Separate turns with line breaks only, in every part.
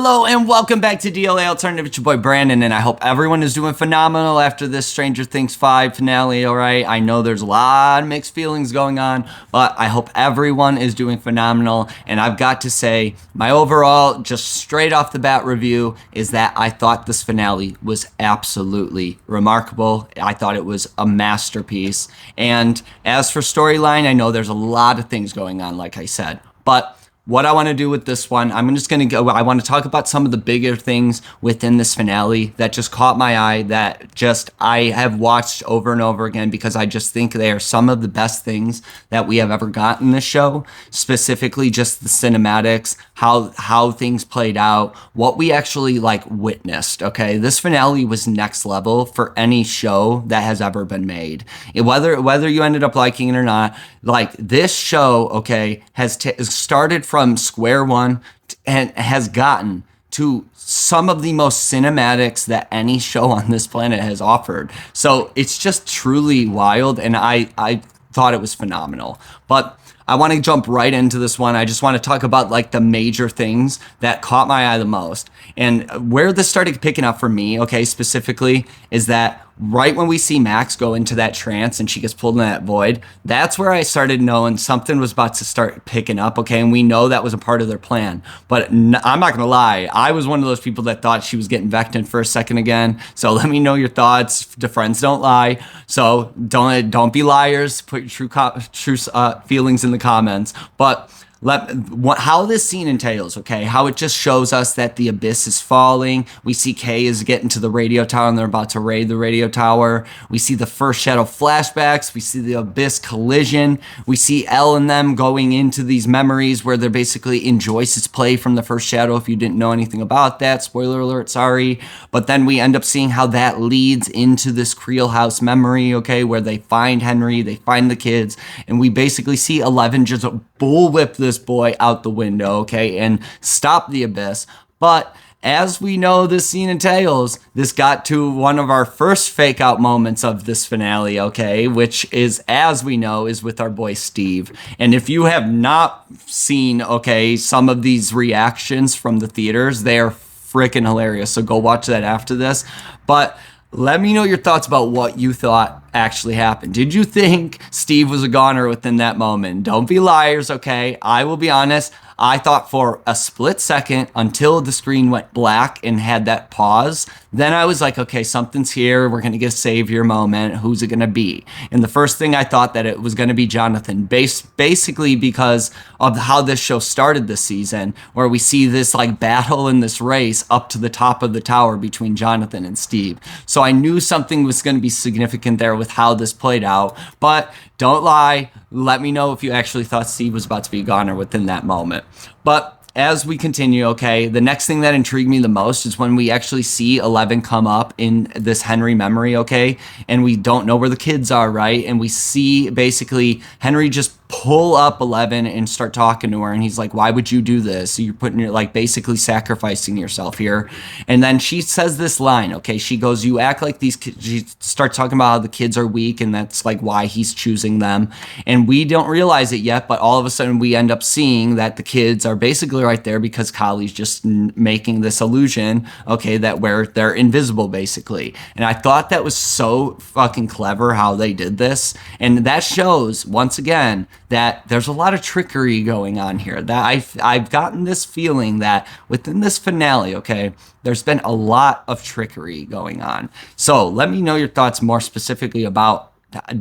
hello, and welcome back to DLA Alternative. It's your boy Brandon, and I hope everyone is doing phenomenal after this Stranger Things 5 finale, alright? I know there's a lot of mixed feelings going on, but I hope everyone is doing phenomenal, and I've got to say, my overall, just straight off the bat review, is that I thought this finale was absolutely remarkable. I thought it was a masterpiece, and as for storyline, I know there's a lot of things going on, like I said, but what I want to do with this one, I want to talk about some of the bigger things within this finale that just caught my eye, that just I have watched over and over again because I just think they are some of the best things that we have ever gotten in this show, specifically just the cinematics, how things played out, what we actually witnessed, okay? This finale was next level for any show that has ever been made. Whether you ended up liking it or not, this show, okay, has started from square one and has gotten to some of the most cinematics that any show on this planet has offered. So it's just truly wild, and I thought it was phenomenal. But I want to jump right into this one. I just want to talk about the major things that caught my eye the most. And where this started picking up for me, okay, specifically, is that right when we see Max go into that trance and she gets pulled in that void, that's where I started knowing something was about to start picking up, okay? And we know that was a part of their plan. But I'm not going to lie. I was one of those people that thought she was getting Vecna for a second again. So let me know your thoughts. The friends don't lie. So don't be liars. Put your true feelings in the comments. But how this scene entails, okay, how it just shows us that the abyss is falling. We see Kay is getting to the radio tower and they're about to raid the radio tower. We see the first shadow flashbacks. We see the abyss collision. We see Elle and them going into these memories where they're basically in Joyce's play from the first shadow, if you didn't know anything about that. Spoiler alert, sorry. But then we end up seeing how that leads into this Creel House memory, okay, where they find Henry, they find the kids, and we basically see 11 just bullwhip this boy out the window, okay, and stop the abyss. But as we know this scene entails, this got to one of our first fake out moments of this finale, okay, which is, as we know, is with our boy Steve. And if you have not seen, okay, some of these reactions from the theaters, they are freaking hilarious. So go watch that after this. But let me know your thoughts about what you thought actually happened. Did you think Steve was a goner within that moment? Don't be liars, okay? I will be honest. I thought for a split second until the screen went black and had that pause. Then I was like, okay, something's here. We're going to get a savior moment. Who's it going to be? And the first thing I thought that it was going to be Jonathan, basically because of how this show started this season, where we see this battle in this race up to the top of the tower between Jonathan and Steve. So I knew something was going to be significant there with how this played out. But don't lie. Let me know if you actually thought Steve was about to be a goner within that moment. But as we continue, okay, the next thing that intrigued me the most is when we actually see 11 come up in this Henry memory, okay, and we don't know where the kids are, right? And we see basically Henry just pull up 11 and start talking to her, and he's like, why would you do this? So you're putting your basically sacrificing yourself here. And then she says this line, okay, she goes, you act like these kids. She starts talking about how the kids are weak, and that's why he's choosing them, and we don't realize it yet, but all of a sudden we end up seeing that the kids are basically right there because Kali's just making this illusion, okay, that where they're invisible basically. And I thought that was so fucking clever how they did this, and that shows once again that there's a lot of trickery going on here. That I've gotten this feeling that within this finale, okay, there's been a lot of trickery going on. So let me know your thoughts more specifically about,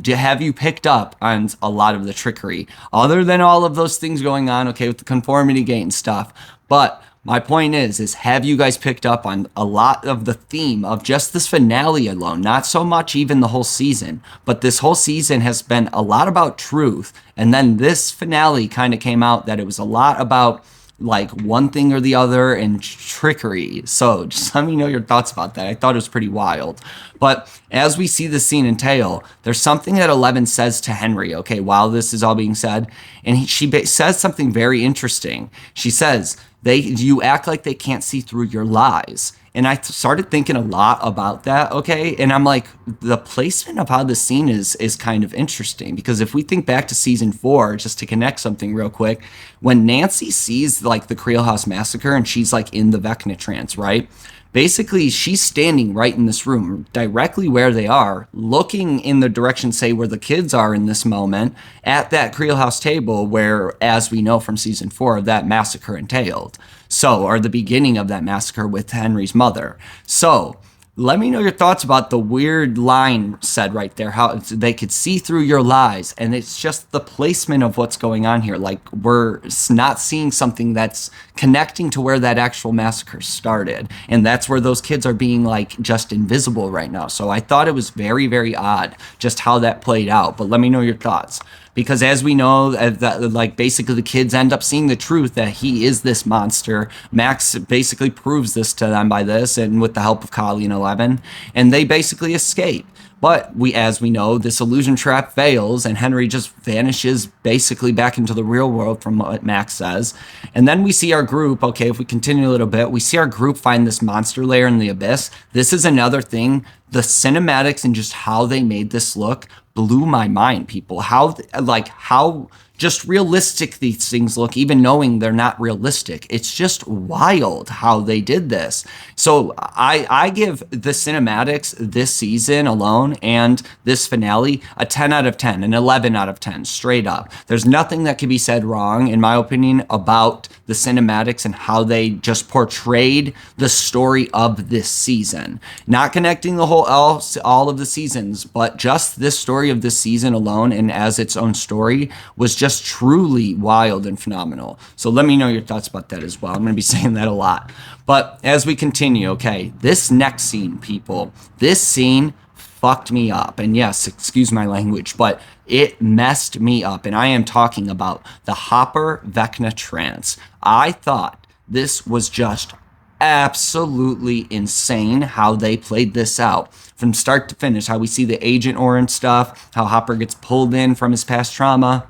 have you picked up on a lot of the trickery other than all of those things going on, okay, with the conformity gate and stuff? But my point is have you guys picked up on a lot of the theme of just this finale alone? Not so much even the whole season, but this whole season has been a lot about truth. And then this finale kind of came out that it was a lot about one thing or the other and trickery. So just let me know your thoughts about that. I thought it was pretty wild. But as we see the scene entail, there's something that 11 says to Henry, okay, while this is all being said. And she says something very interesting. She says, you act like they can't see through your lies. And I started thinking a lot about that, okay? And I'm like, the placement of how the scene is kind of interesting, because if we think back to season 4, just to connect something real quick, when Nancy sees like the Creel House massacre and she's like in the Vecna trance, right? Basically, she's standing right in this room, directly where they are, looking in the direction, say, where the kids are in this moment, at that Creel House table where, as we know from season 4, that massacre entailed. So, or the beginning of that massacre with Henry's mother. So, let me know your thoughts about the weird line said right there, how they could see through your lies. And it's just the placement of what's going on here. Like, we're not seeing something that's connecting to where that actual massacre started. And that's where those kids are being, like, just invisible right now. So I thought it was very, very odd just how that played out. But let me know your thoughts. Because as we know, that like basically the kids end up seeing the truth that he is this monster. Max basically proves this to them by this, and with the help of Kali and 11, and they basically escape. But as we know, this illusion trap fails, and Henry just vanishes basically back into the real world from what Max says. And then we see our group, okay, if we continue a little bit, we see our group find this monster lair in the abyss. This is another thing. The cinematics and just how they made this look blew my mind, people. How just realistic these things look, even knowing they're not realistic. It's just wild how they did this. So I give the cinematics this season alone and this finale a 10 out of 10, an 11 out of 10, straight up. There's nothing that can be said wrong, in my opinion, about the cinematics and how they just portrayed the story of this season. Not connecting the whole all of the seasons, but just this story of this season alone and as its own story was just truly wild and phenomenal. So let me know your thoughts about that as well. I'm going to be saying that a lot. But as we continue, okay, this next scene, people, this scene fucked me up. And yes, excuse my language, but it messed me up. And I am talking about the Hopper Vecna trance. I thought this was just absolutely insane how they played this out from start to finish. How we see the Agent Orange stuff, how Hopper gets pulled in from his past trauma.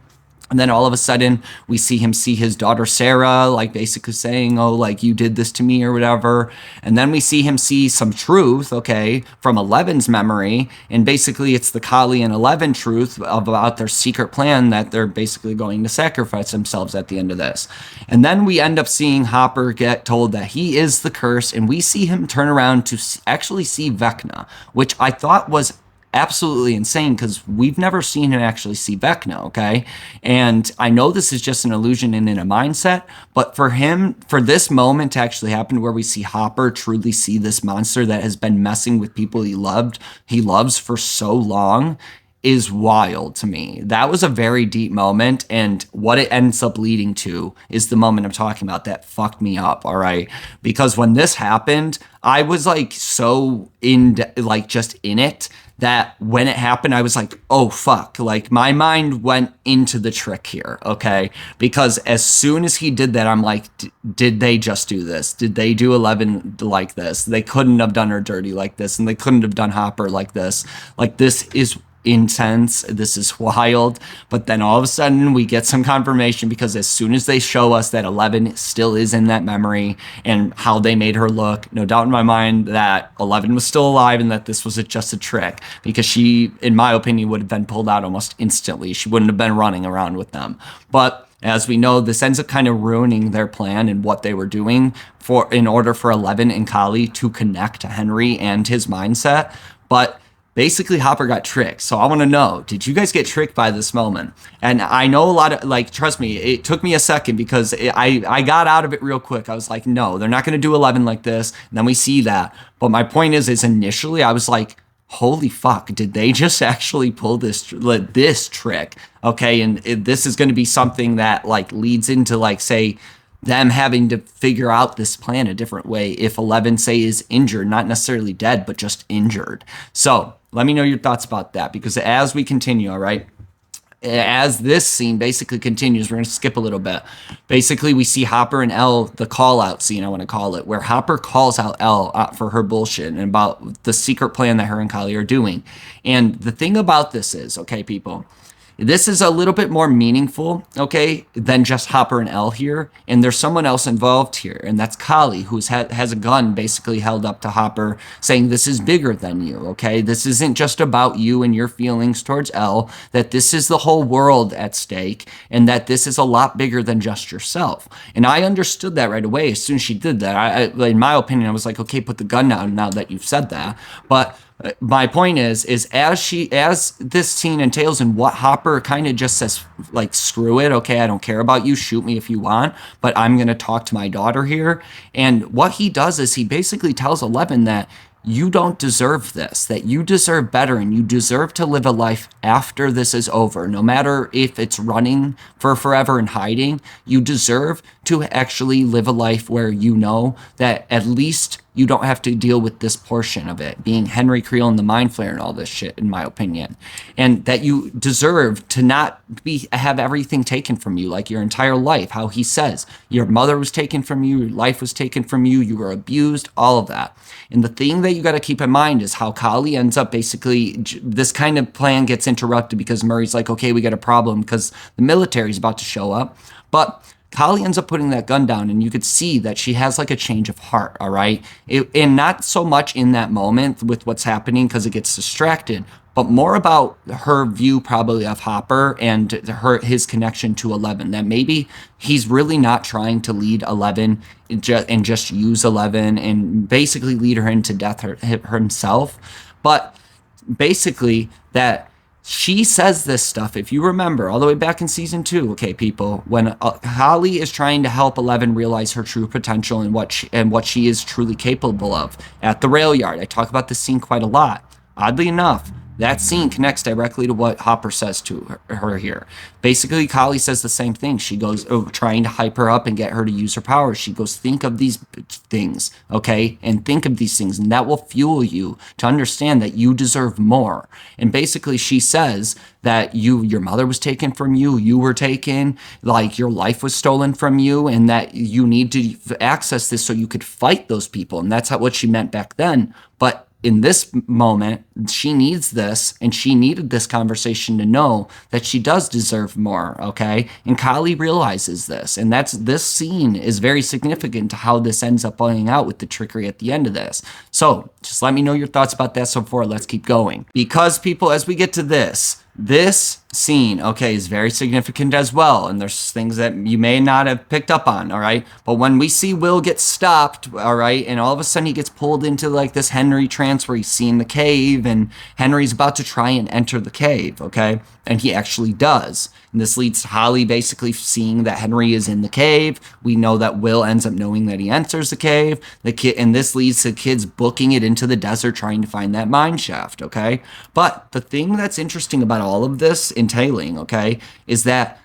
And then all of a sudden, we see him see his daughter Sarah, like basically saying, oh, like you did this to me or whatever. And then we see him see some truth, okay, from Eleven's memory. And basically, it's the Kali and 11 truth about their secret plan that they're basically going to sacrifice themselves at the end of this. And then we end up seeing Hopper get told that he is the curse. And we see him turn around to actually see Vecna, which I thought was absolutely insane because we've never seen him actually see Vecna, okay? And I know this is just an illusion and in a mindset, but for him, for this moment to actually happen where we see Hopper truly see this monster that has been messing with people he loves for so long, is wild to me. That was a very deep moment, and what it ends up leading to is the moment I'm talking about that fucked me up, all right? Because when this happened, I was like so just in it that when it happened, I was like, oh, fuck. Like, my mind went into the trick here, okay? Because as soon as he did that, I'm like, did they just do this? Did they do 11 like this? They couldn't have done her dirty like this, and they couldn't have done Hopper like this. Like, this is intense. This is wild. But then all of a sudden we get some confirmation, because as soon as they show us that 11 still is in that memory and how they made her look, no doubt in my mind that 11 was still alive and that this was just a trick, because she, in my opinion, would have been pulled out almost instantly. She wouldn't have been running around with them. But as we know, this ends up kind of ruining their plan and what they were doing in order for 11 and Kali to connect to Henry and his mindset. But basically, Hopper got tricked. So I want to know, did you guys get tricked by this moment? And I know a lot of, like, trust me, it took me a second because I got out of it real quick. I was like, no, they're not going to do 11 like this. And then we see that. But my point is initially I was like, holy fuck, did they just actually pull this trick? Okay, and this is going to be something that, like, leads into, like, say, them having to figure out this plan a different way if 11, say, is injured, not necessarily dead, but just injured. So let me know your thoughts about that, because as we continue, all right, as this scene basically continues, we're going to skip a little bit. Basically, we see Hopper and Elle, the call-out scene, I want to call it, where Hopper calls out Elle for her bullshit and about the secret plan that her and Kali are doing. And the thing about this is, okay, people, This is a little bit more meaningful, okay, than just Hopper and Elle here. And there's someone else involved here, and that's Kali, who has a gun basically held up to Hopper, saying this is bigger than you, okay? This isn't just about you and your feelings towards Elle, that this is the whole world at stake, and that this is a lot bigger than just yourself. And I understood that right away as soon as she did that. In my opinion, I was like, okay, put the gun down now that you've said that. But my point is as this scene entails and what Hopper kind of just says, like, screw it, okay, I don't care about you, shoot me if you want, but I'm going to talk to my daughter here. And what he does is he basically tells Eleven that you don't deserve this, that you deserve better, and you deserve to live a life after this is over. No matter if it's running for forever and hiding, you deserve to actually live a life where you know that at least you don't have to deal with this portion of it, being Henry Creel and the Mind Flayer and all this shit, in my opinion. And that you deserve to not have everything taken from you, like your entire life. How he says, your mother was taken from you, your life was taken from you, you were abused, all of that. And the thing that you got to keep in mind is how Kali ends up basically, this kind of plan gets interrupted because Murray's like, okay, we got a problem because the military's about to show up. But Kali ends up putting that gun down, and you could see that she has like a change of heart, all right? And not so much in that moment with what's happening because it gets distracted, but more about her view probably of Hopper and his connection to Eleven, that maybe he's really not trying to lead Eleven and just use Eleven and basically lead her into death himself, but basically that she says this stuff, if you remember, all the way back in season 2, okay, people, when Holly is trying to help Eleven realize her true potential and what she is truly capable of at the rail yard. I talk about this scene quite a lot. Oddly enough, that scene connects directly to what Hopper says to her here. Basically, Kali says the same thing. She goes, trying to hype her up and get her to use her powers. She goes, think of these things, okay? And think of these things, and that will fuel you to understand that you deserve more. And basically, she says that your mother was taken from you, you were taken, like your life was stolen from you, and that you need to access this so you could fight those people. And that's what she meant back then. But in this moment, she needs this, and she needed this conversation to know that she does deserve more, okay? And Kali realizes this, and this scene is very significant to how this ends up playing out with the trickery at the end of this. So just let me know your thoughts about that so far. Let's keep going. Because, people, as we get to this scene, okay, is very significant as well. And there's things that you may not have picked up on, all right? But when we see Will get stopped, all right, and all of a sudden he gets pulled into like this Henry trance where he's seeing the cave, and Henry's about to try and enter the cave, okay? And he actually does. And this leads to Holly basically seeing that Henry is in the cave. We know that Will ends up knowing that he enters the cave. And this leads to kids booking it into the desert trying to find that mine shaft, okay? But the thing that's interesting about all of this entailing, okay, is that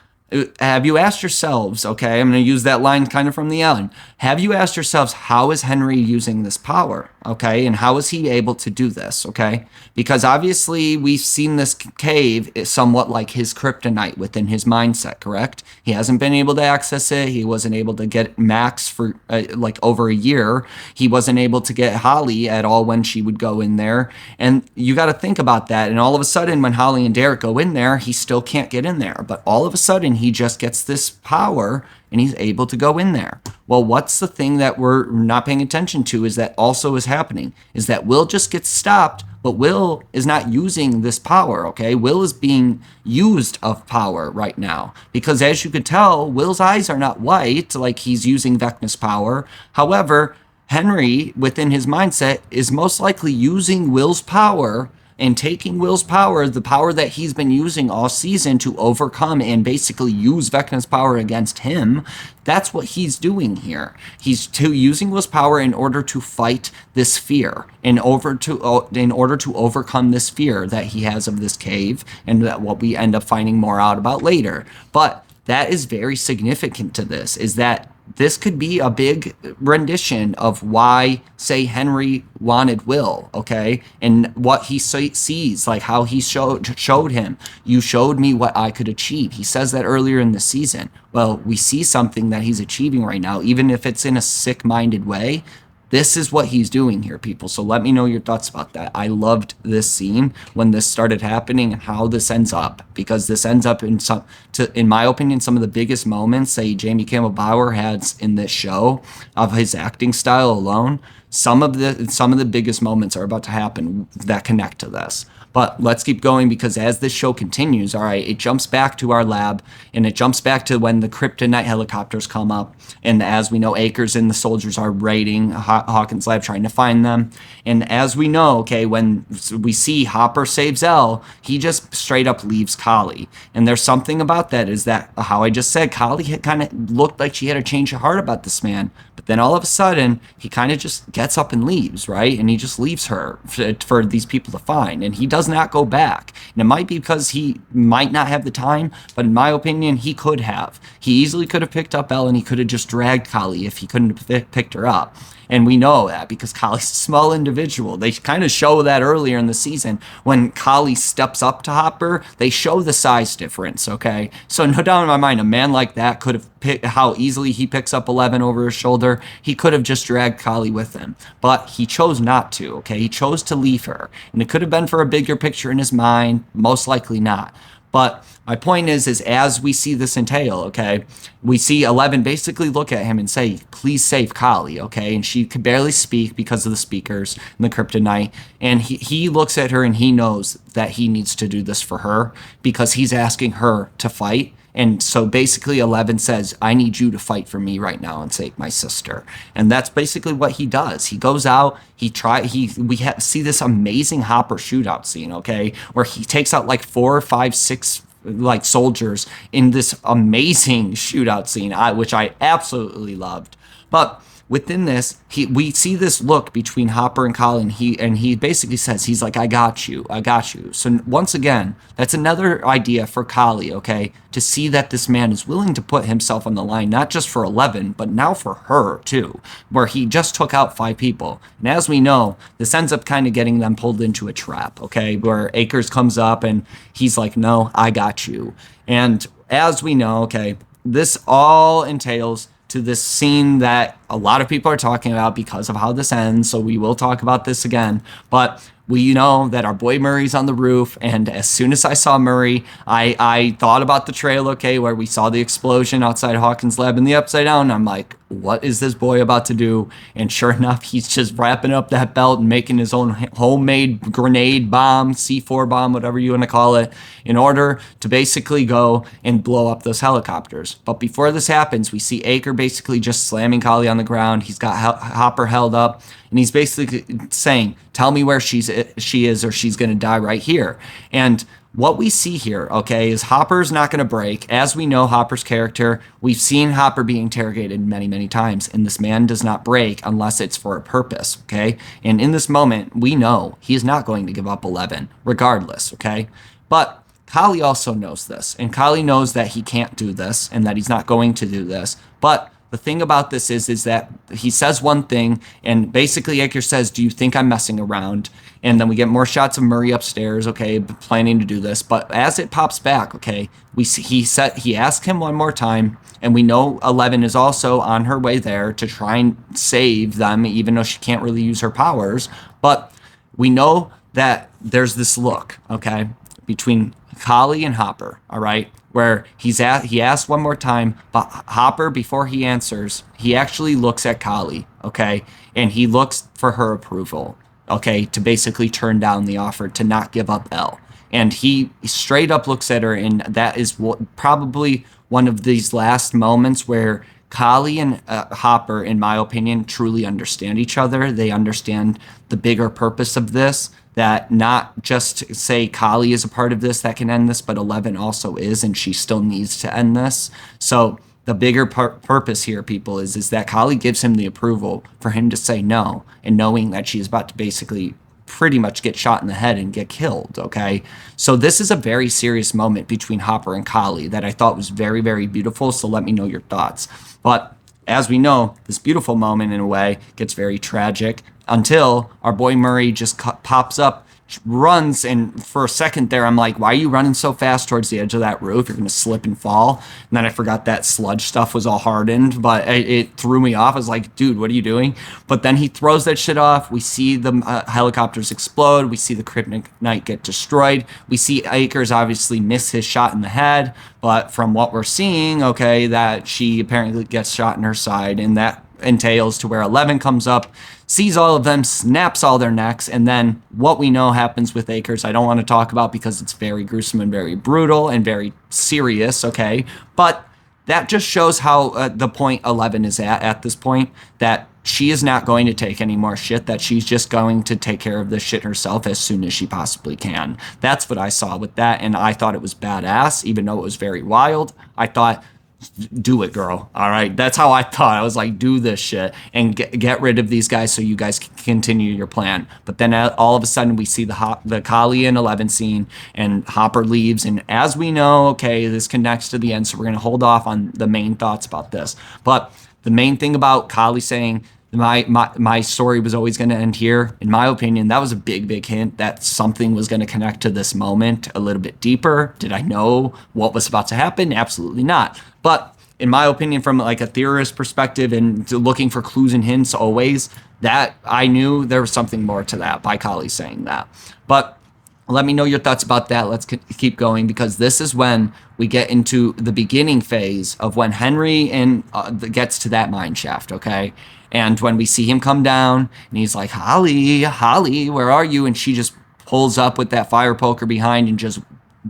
have you asked yourselves, okay, I'm going to use that line kind of from the Ellen. Have you asked yourselves, how is Henry using this power, okay? And how is he able to do this, okay? Because obviously we've seen this cave is somewhat like his kryptonite within his mindset, correct? He hasn't been able to access it. He wasn't able to get Max for like over a year. He wasn't able to get Holly at all when she would go in there. And you got to think about that. And all of a sudden when Holly and Derek go in there, he still can't get in there. But all of a sudden he just gets this power and he's able to go in there. Well, what's the thing that we're not paying attention to is that also is happening, is that Will just gets stopped, but Will is not using this power, okay? Will is being used of power right now because, as you could tell, Will's eyes are not white like he's using Vecna's power. However, Henry, within his mindset, is most likely using Will's power and taking Will's power, the power that he's been using all season to overcome and basically use Vecna's power against him. That's what he's doing here. He's using Will's power in order to fight this fear, in order to overcome this fear that he has of this cave, and that what we end up finding more out about later. But that is very significant to this, is that this could be a big rendition of why, say, Henry wanted Will, okay? And what he sees, like how he showed him, you showed me what I could achieve. He says that earlier in the season. Well, we see something that he's achieving right now, even if it's in a sick-minded way. This is what he's doing here, people. So let me know your thoughts about that. I loved this scene when this started happening and how this ends up, because this ends up in my opinion, some of the biggest moments, say Jamie Campbell Bower has in this show of his acting style alone. Some of the biggest moments are about to happen that connect to this. But let's keep going, because as this show continues, all right, it jumps back to our lab, and it jumps back to when the kryptonite helicopters come up. And as we know, Akers and the soldiers are raiding Hawkins' lab, trying to find them. And as we know, okay, when we see Hopper saves Elle, he just straight up leaves Kali. And there's something about that, is that how I just said, Kali had kind of looked like she had a change of heart about this man. But then all of a sudden, he kind of just gets up and leaves, right? And he just leaves her for these people to find. And he does not go back. And it might be because he might not have the time, but in my opinion, he could have. He easily could have picked up Elle, and he could have just dragged Kali if he couldn't have picked her up. And we know that because Kali's a small individual. They kind of show that earlier in the season. When Kali steps up to Hopper, they show the size difference, okay? So no doubt in my mind, a man like that could have picked how easily he picks up 11 over his shoulder. He could have just dragged Kali with him. But he chose not to, okay? He chose to leave her. And it could have been for a bigger picture in his mind. Most likely not. But my point is as we see this entail, okay, we see 11 basically look at him and say, please save Kali, okay? And she could barely speak because of the speakers and the kryptonite. And he looks at her, and he knows that he needs to do this for her because he's asking her to fight. And so basically 11 says, I need you to fight for me right now and save my sister. And that's basically what he does. He goes out, we see this amazing Hopper shootout scene, okay, where he takes out like 4 or 5, 6 like soldiers in this amazing shootout scene, which I absolutely loved. But within this, we see this look between Hopper and Colin. He basically says, he's like, I got you. So once again, that's another idea for Kali, okay, to see that this man is willing to put himself on the line, not just for 11, but now for her too, where he just took out 5 people. And as we know, this ends up kind of getting them pulled into a trap, okay, where Akers comes up and he's like, no, I got you. And as we know, okay, this all entails to this scene that a lot of people are talking about because of how this ends. So we will talk about this again. But we know that our boy Murray's on the roof. And as soon as I saw Murray, I thought about the trail, okay, where we saw the explosion outside Hawkins' lab in the Upside Down. I'm like, what is this boy about to do? And sure enough, he's just wrapping up that belt and making his own homemade grenade bomb, C4 bomb, whatever you want to call it, in order to basically go and blow up those helicopters. But before this happens, we see Aker basically just slamming Kali on the ground. He's got Hopper held up, and he's basically saying, tell me where she is, or she's going to die right here. And what we see here, okay, is Hopper's not going to break. As we know, Hopper's character, we've seen Hopper be interrogated many, many times, and this man does not break unless it's for a purpose, okay? And in this moment, we know he is not going to give up 11, regardless, okay? But Kali also knows this, and Kali knows that he can't do this and that he's not going to do this. But the thing about this is that he says one thing, and basically Aker says, do you think I'm messing around? And then we get more shots of Murray upstairs, okay, planning to do this. But as it pops back, okay, we see he asked him one more time, and we know 11 is also on her way there to try and save them, even though she can't really use her powers. But we know that there's this look, okay, between Kali and Hopper, all right, where he asks one more time, but Hopper, before he answers, he actually looks at Kali, okay, and he looks for her approval, okay, to basically turn down the offer to not give up Elle. And he straight up looks at her, and that is probably one of these last moments where Kali and Hopper, in my opinion, truly understand each other. They understand the bigger purpose of this, that not just say Kali is a part of this that can end this, but 11 also is, and she still needs to end this. So the bigger purpose here, people, is that Kali gives him the approval for him to say no, and knowing that she's about to basically pretty much get shot in the head and get killed, okay? So this is a very serious moment between Hopper and Kali that I thought was very, very beautiful, so let me know your thoughts. But as we know, this beautiful moment, in a way, gets very tragic until our boy Murray just pops up runs, and for a second there, I'm like, why are you running so fast towards the edge of that roof? You're going to slip and fall. And then I forgot that sludge stuff was all hardened, but it threw me off. I was like, dude, what are you doing? But then he throws that shit off. We see the helicopters explode. We see the kryptonite get destroyed. We see Akers obviously miss his shot in the head, but from what we're seeing, okay, that she apparently gets shot in her side, and that entails to where 11 comes up, sees all of them, snaps all their necks, and then what we know happens with Akers, I don't want to talk about because it's very gruesome and very brutal and very serious, okay? But that just shows how the point 11 is at this point, that she is not going to take any more shit, that she's just going to take care of this shit herself as soon as she possibly can. That's what I saw with that, and I thought it was badass, even though it was very wild. I thought, do it, girl. All right. That's how I thought. I was like, do this shit and get rid of these guys so you guys can continue your plan. But then all of a sudden we see the Kali and 11 scene, and Hopper leaves. And as we know, okay, this connects to the end. So we're going to hold off on the main thoughts about this. But the main thing about Kali saying, my story was always going to end here, in my opinion, that was a big hint that something was going to connect to this moment a little bit deeper. Did I know what was about to happen? Absolutely not. But in my opinion, from like a theorist perspective and looking for clues and hints always, that I knew there was something more to that by Kali saying that. But let me know your thoughts about that. Let's keep going, because this is when we get into the beginning phase of when Henry gets to that mine shaft, okay? And when we see him come down and he's like, Holly, where are you? And she just pulls up with that fire poker behind and just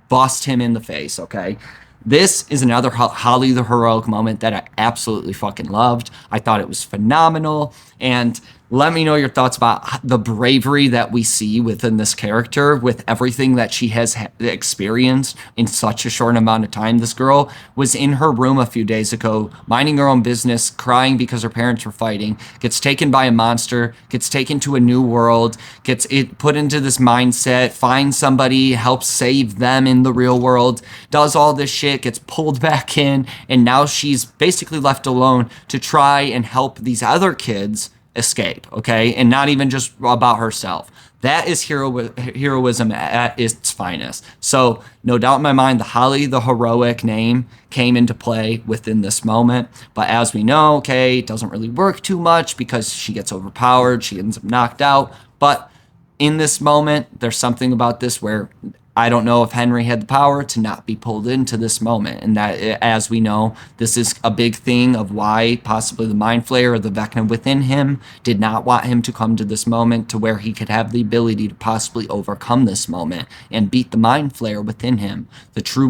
busts him in the face, okay? This is another Holly the heroic moment that I absolutely fucking loved. I thought it was phenomenal. And let me know your thoughts about the bravery that we see within this character with everything that she has experienced in such a short amount of time. This girl was in her room a few days ago, minding her own business, crying because her parents were fighting, gets taken by a monster, gets taken to a new world, gets it put into this mindset, finds somebody, helps save them in the real world, does all this shit, gets pulled back in, and now she's basically left alone to try and help these other kids escape, okay? And not even just about herself. That is heroism at its finest. So no doubt in my mind, the Holly the heroic name came into play within this moment. But as we know, okay, it doesn't really work too much because she gets overpowered, she ends up knocked out. But in this moment, there's something about this where I don't know if Henry had the power to not be pulled into this moment. And that, as we know, this is a big thing of why possibly the Mind Flayer or the Vecna within him did not want him to come to this moment, to where he could have the ability to possibly overcome this moment and beat the Mind Flayer within him.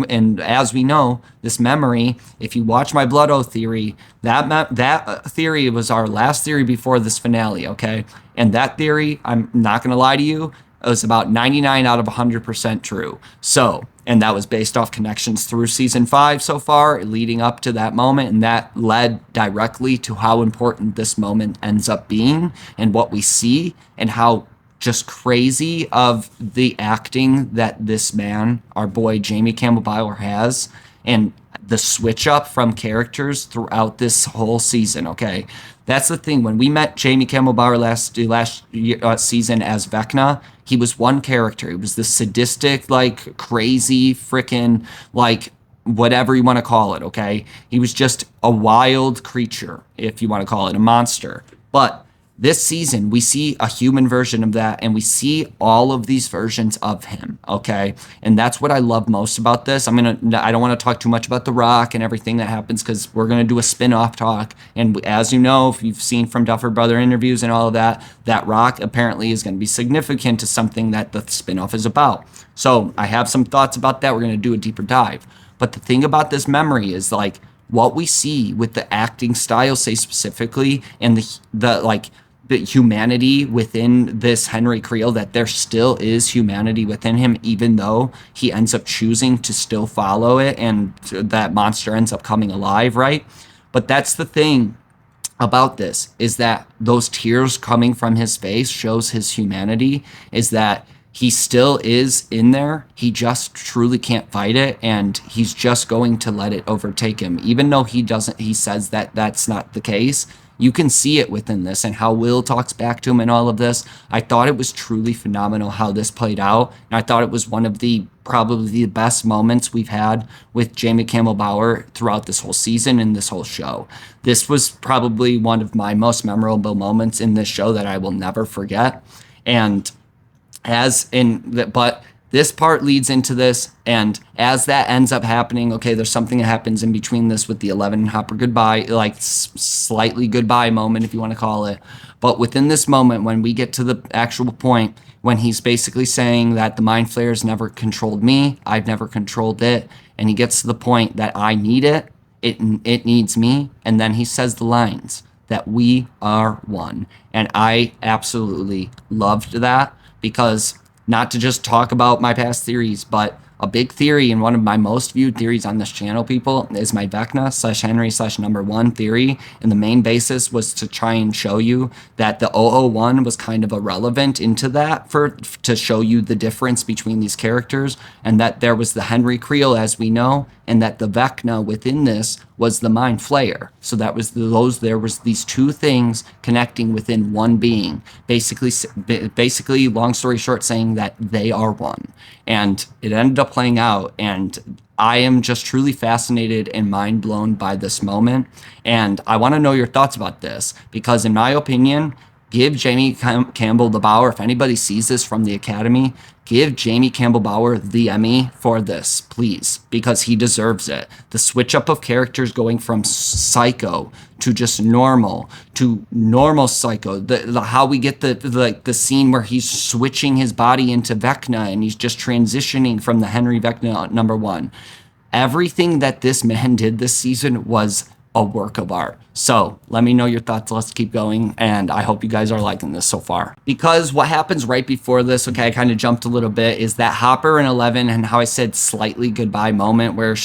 And as we know, this memory, if you watch my Blood Oath theory, that theory was our last theory before this finale, okay? And that theory, I'm not going to lie to you, it was about 99 out of 100% true. So, and that was based off connections through season 5 so far, leading up to that moment, and that led directly to how important this moment ends up being and what we see, and how just crazy of the acting that this man, our boy Jamie Campbell Bower, has, and the switch up from characters throughout this whole season, okay? That's the thing. When we met Jamie Campbell Bower last season as Vecna, he was one character. He was this sadistic, like, crazy, freaking, like, whatever you want to call it, okay? He was just a wild creature, if you want to call it, a monster. But this season, we see a human version of that, and we see all of these versions of him, okay? And that's what I love most about this. I don't want to talk too much about The Rock and everything that happens, because we're going to do a spin-off talk. And as you know, if you've seen from Duffer Brother interviews and all of that, that Rock apparently is going to be significant to something that the spin-off is about. So I have some thoughts about that. We're going to do a deeper dive. But the thing about this memory is, like, what we see with the acting style, say specifically, and the humanity within this Henry Creel, that there still is humanity within him, even though he ends up choosing to still follow it, and that monster ends up coming alive, right? But that's the thing about this, is that those tears coming from his face shows his humanity, is that he still is in there. He just truly can't fight it, and he's just going to let it overtake him, even though he says that that's not the case. You can see it within this and how Will talks back to him and all of this. I thought it was truly phenomenal how this played out. And I thought it was one of the probably the best moments we've had with Jamie Campbell Bower throughout this whole season and this whole show. This was probably one of my most memorable moments in this show that I will never forget. And but this part leads into this, and as that ends up happening, okay, there's something that happens in between this with the 11 and Hopper goodbye, like slightly goodbye moment, if you want to call it. But within this moment, when we get to the actual point, when he's basically saying that the Mind Flayer's never controlled me, I've never controlled it, and he gets to the point that I need it, it needs me, and then he says the lines that we are one. And I absolutely loved that, because not to just talk about my past theories, but a big theory and one of my most viewed theories on this channel, people, is my Vecna/Henry/number 1 theory. And the main basis was to try and show you that the 001 was kind of irrelevant into that to show you the difference between these characters, and that there was the Henry Creel, as we know, and that the Vecna within this was the Mind Flayer. So that was there was these two things connecting within one being. Basically, long story short, saying that they are one. And it ended up playing out, and I am just truly fascinated and mind blown by this moment. And I want to know your thoughts about this, because in my opinion, give Jamie Campbell the Bower, if anybody sees this from the Academy, give Jamie Campbell Bower the Emmy for this, please, because he deserves it. The switch up of characters going from psycho to just normal to normal psycho. How we get the scene where he's switching his body into Vecna and he's just transitioning from the Henry Vecna number 1. Everything that this man did this season was a work of art. So let me know your thoughts. Let's keep going. And I hope you guys are liking this so far. Because what happens right before this, okay, I kind of jumped a little bit, is that Hopper and 11, and how I said slightly goodbye moment where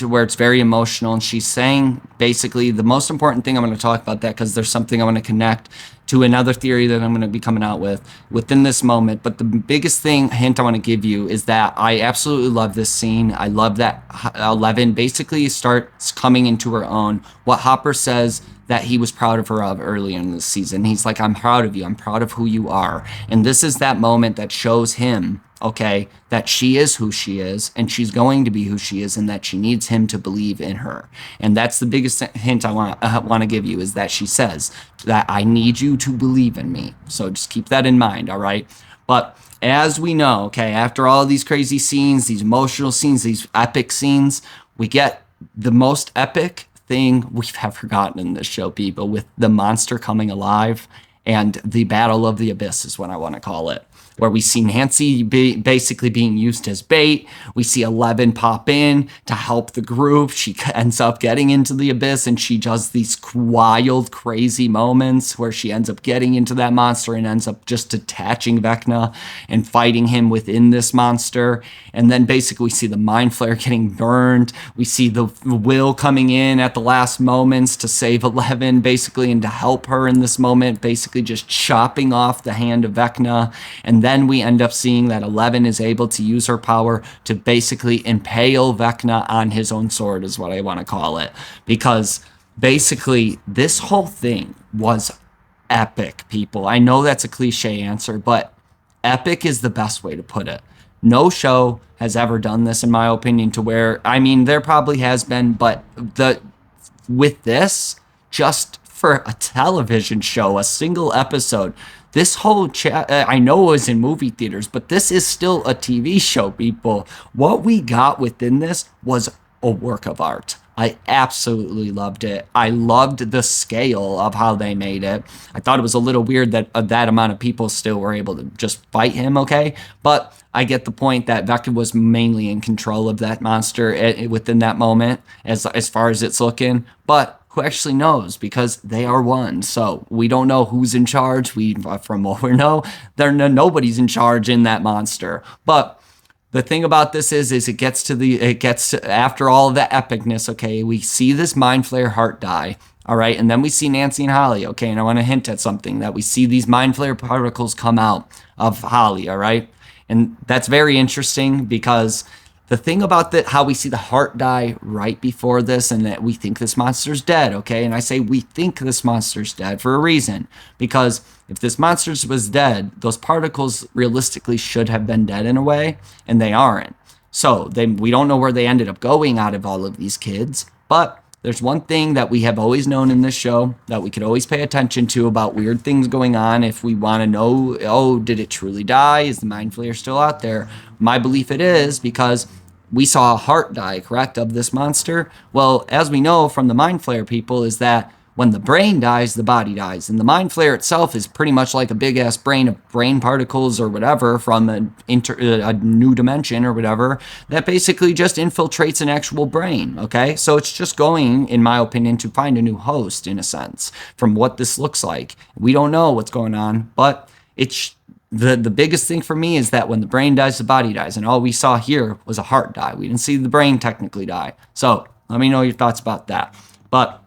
where it's very emotional. And she's saying basically the most important thing, I'm going to talk about that because there's something I want to connect to another theory that I'm going to be coming out with within this moment. But the biggest hint I want to give you is that I absolutely love this scene. I love that 11 basically starts coming into her own. What Hopper says that he was proud of her earlier in the season. He's like, I'm proud of you. I'm proud of who you are. And this is that moment that shows him, okay, that she is who she is, and she's going to be who she is, and that she needs him to believe in her. And that's the biggest hint I want to give you, is that she says that I need you to believe in me. So just keep that in mind, all right? But as we know, okay, after all these crazy scenes, these emotional scenes, these epic scenes, we get the most epic thing we've ever gotten in this show, people, with the monster coming alive and the Battle of the Abyss is what I want to call it, where we see Nancy basically being used as bait. We see 11 pop in to help the group. She ends up getting into the abyss, and she does these wild, crazy moments where she ends up getting into that monster and ends up just detaching Vecna and fighting him within this monster. And then basically we see the Mind Flayer getting burned. We see the Will coming in at the last moments to save 11, basically, and to help her in this moment, basically just chopping off the hand of Vecna. And then we end up seeing that 11 is able to use her power to basically impale Vecna on his own sword, is what I want to call it. Because basically this whole thing was epic, people. I know that's a cliche answer, but epic is the best way to put it. No show has ever done this, in my opinion, to where, I mean, there probably has been, but with this, just for a television show, a single episode, this whole I know it was in movie theaters, but this is still a TV show, people. What we got within this was a work of art. I absolutely loved it. I loved the scale of how they made it. I thought it was a little weird that that amount of people still were able to just fight him, okay? But I get the point that Vecna was mainly in control of that monster within that moment, as far as it's looking. But who actually knows? Because they are one. So we don't know who's in charge. From what we know, nobody's in charge in that monster. But the thing about this is it gets to after all of that epicness, okay, we see this Mind Flayer heart die, all right, and then we see Nancy and Holly, okay, and I want to hint at something, that we see these Mind Flayer particles come out of Holly, all right, and that's very interesting because the thing about how we see the heart die right before this, and that we think this monster's dead, okay? And I say we think this monster's dead for a reason, because if this monster was dead, those particles realistically should have been dead in a way, and they aren't. So we don't know where they ended up going out of all of these kids, but there's one thing that we have always known in this show that we could always pay attention to about weird things going on if we want to know, oh, did it truly die? Is the mind flayer still out there? My belief it is, because we saw a heart die, correct, of this monster. Well, as we know from the mind flayer people, is that when the brain dies, the body dies. And the mind flayer itself is pretty much like a big ass brain of brain particles or whatever from a new dimension or whatever that basically just infiltrates an actual brain. Okay. So it's just going, in my opinion, to find a new host in a sense from what this looks like. We don't know what's going on, but it's the biggest thing for me is that when the brain dies, the body dies. And all we saw here was a heart die. We didn't see the brain technically die. So let me know your thoughts about that. But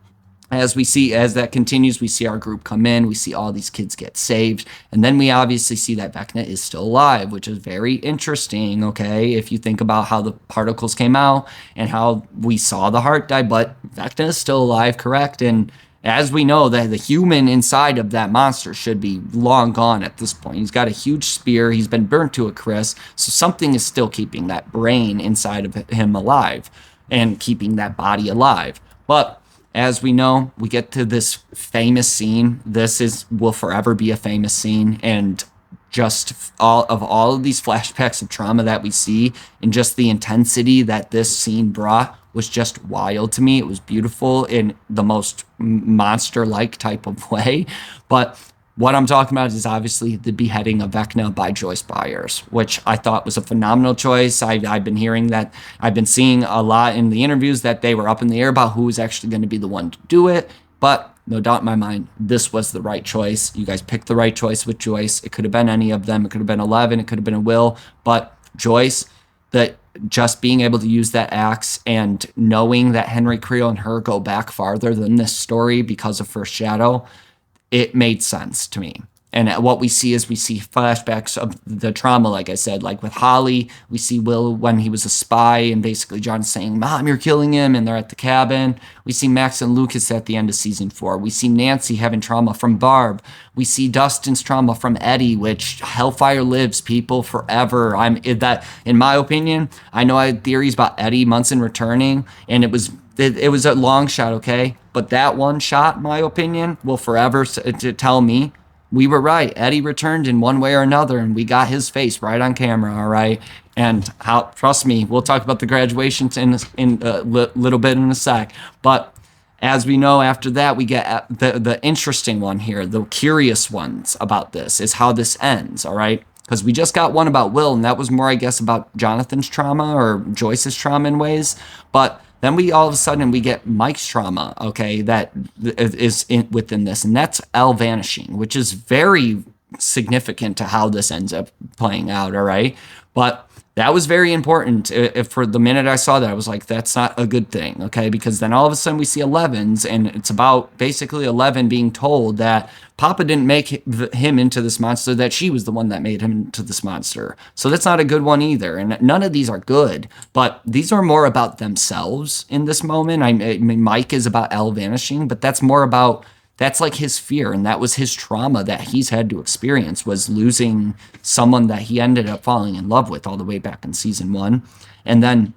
as that continues, we see our group come in, we see all these kids get saved, and then we obviously see that Vecna is still alive, which is very interesting, okay, if you think about how the particles came out and how we saw the heart die, but Vecna is still alive, correct? And as we know, that the human inside of that monster should be long gone at this point. He's got a huge spear, he's been burnt to a crisp, so something is still keeping that brain inside of him alive and keeping that body alive. But as we know, we get to this famous scene. Will forever be a famous scene, and just all of these flashbacks of trauma that we see, and just the intensity that this scene brought was just wild to me. It was beautiful in the most monster-like type of way, but what I'm talking about is obviously the beheading of Vecna by Joyce Byers, which I thought was a phenomenal choice. I've been seeing a lot in the interviews that they were up in the air about who was actually going to be the one to do it. But no doubt in my mind, this was the right choice. You guys picked the right choice with Joyce. It could have been any of them. It could have been 11. It could have been a Will. But Joyce, just being able to use that axe and knowing that Henry Creel and her go back farther than this story because of First Shadow, it made sense to me. And what we see is we see flashbacks of the trauma, like I said, like with Holly, we see Will when he was a spy and basically John's saying, Mom, you're killing him, and they're at the cabin. We see Max and Lucas at the end of season 4. We see Nancy having trauma from Barb. We see Dustin's trauma from Eddie, which Hellfire lives, people, forever. In my opinion, I know I had theories about Eddie Munson returning, and it was a long shot, okay? But that one shot, in my opinion, will forever to tell me we were right. Eddie returned in one way or another, and we got his face right on camera, all right? And trust me, we'll talk about the graduations in a little bit in a sec. But as we know, after that, we get the interesting one here, the curious ones about this, is how this ends, all right? Because we just got one about Will, and that was more, I guess, about Jonathan's trauma or Joyce's trauma in ways. But then all of a sudden we get Mike's trauma, okay, that is within this, and that's Elle vanishing, which is very significant to how this ends up playing out, all right? But that was very important. For the minute I saw that, I was like, that's not a good thing, okay? Because then all of a sudden we see 11s, and it's about basically 11 being told that Papa didn't make him into this monster, that she was the one that made him into this monster. So that's not a good one either. And none of these are good, but these are more about themselves in this moment. I mean, Mike is about Elle vanishing, but that's more about, that's like his fear, and that was his trauma that he's had to experience, was losing someone that he ended up falling in love with all the way back in season 1. And then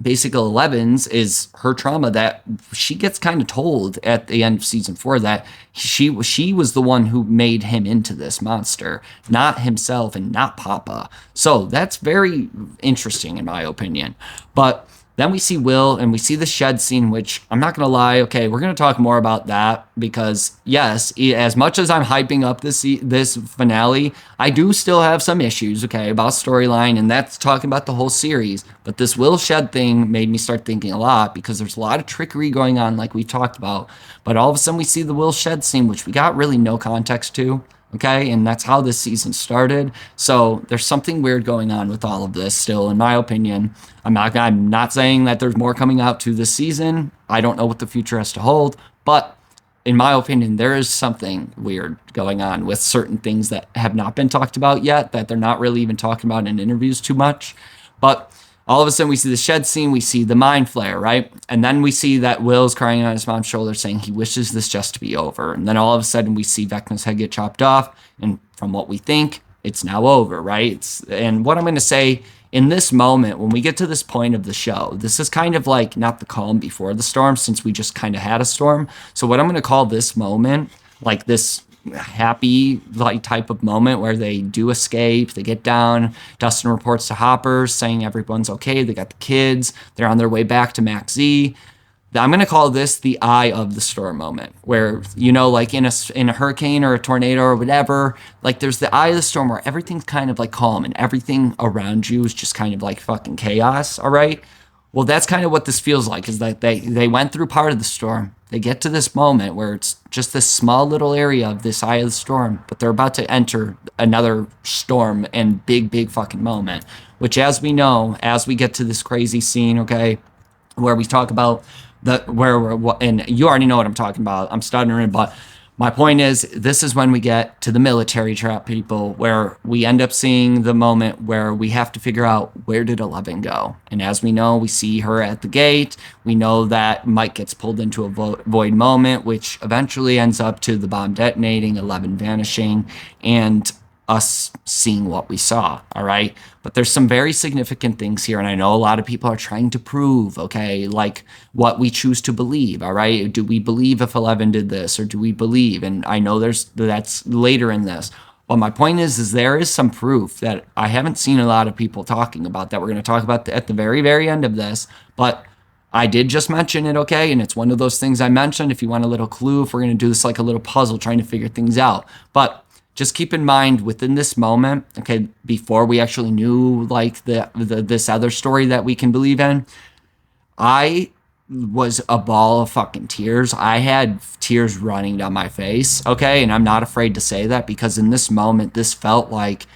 Basic 11's is her trauma that she gets kind of told at the end of season 4 that she was the one who made him into this monster, not himself and not Papa. So that's very interesting in my opinion. But then we see Will, and we see the shed scene, which I'm not going to lie. Okay, we're going to talk more about that because, yes, as much as I'm hyping up this finale, I do still have some issues, okay, about storyline, and that's talking about the whole series. But this Will shed thing made me start thinking a lot because there's a lot of trickery going on, like we talked about. But all of a sudden, we see the Will shed scene, which we got really no context to. Okay, and that's how this season started. So there's something weird going on with all of this still, in my opinion. I'm not saying that there's more coming out to this season. I don't know what the future has to hold, but in my opinion, there is something weird going on with certain things that have not been talked about yet, that they're not really even talking about in interviews too much. But All of a sudden, we see the shed scene, we see the mind flare, right? And then we see that Will's crying on his mom's shoulder saying he wishes this just to be over. And then all of a sudden, we see Vecna's head get chopped off. And from what we think, it's now over, right? And what I'm going to say in this moment, when we get to this point of the show, this is kind of like not the calm before the storm, since we just kind of had a storm. So what I'm going to call this moment, like this happy like type of moment where they do escape, they get down, Dustin reports to Hopper saying everyone's okay, they got the kids, they're on their way back to Max Z. I'm going to call this the eye of the storm moment, where, you know, like in a hurricane or a tornado or whatever, like there's the eye of the storm where everything's kind of like calm and everything around you is just kind of like fucking chaos. All right. Well, that's kind of what this feels like, is that they went through part of the storm. They get to this moment where it's just this small little area of this eye of the storm, but they're about to enter another storm and big fucking moment, which, as we know, as we get to this crazy scene, okay, where we talk about and you already know what I'm talking about. I'm stuttering, but my point is, this is when we get to the military trap, people, where we end up seeing the moment where we have to figure out, where did 11 go? And as we know, we see her at the gate. We know that Mike gets pulled into a void moment, which eventually ends up to the bomb detonating, 11 vanishing, and us seeing what we saw. All right. But there's some very significant things here. And I know a lot of people are trying to prove, okay, like what we choose to believe. All right. Do we believe if 11 did this, or do we believe? And I know that's later in this. But my point is there is some proof that I haven't seen a lot of people talking about, that we're going to talk about at the very end of this. But I did just mention it, okay? And it's one of those things I mentioned. If you want a little clue, if we're going to do this like a little puzzle, trying to figure things out. But just keep in mind, within this moment, okay, before we actually knew like this other story that we can believe in, I was a ball of fucking tears. I had tears running down my face, okay? And I'm not afraid to say that, because in this moment, this felt like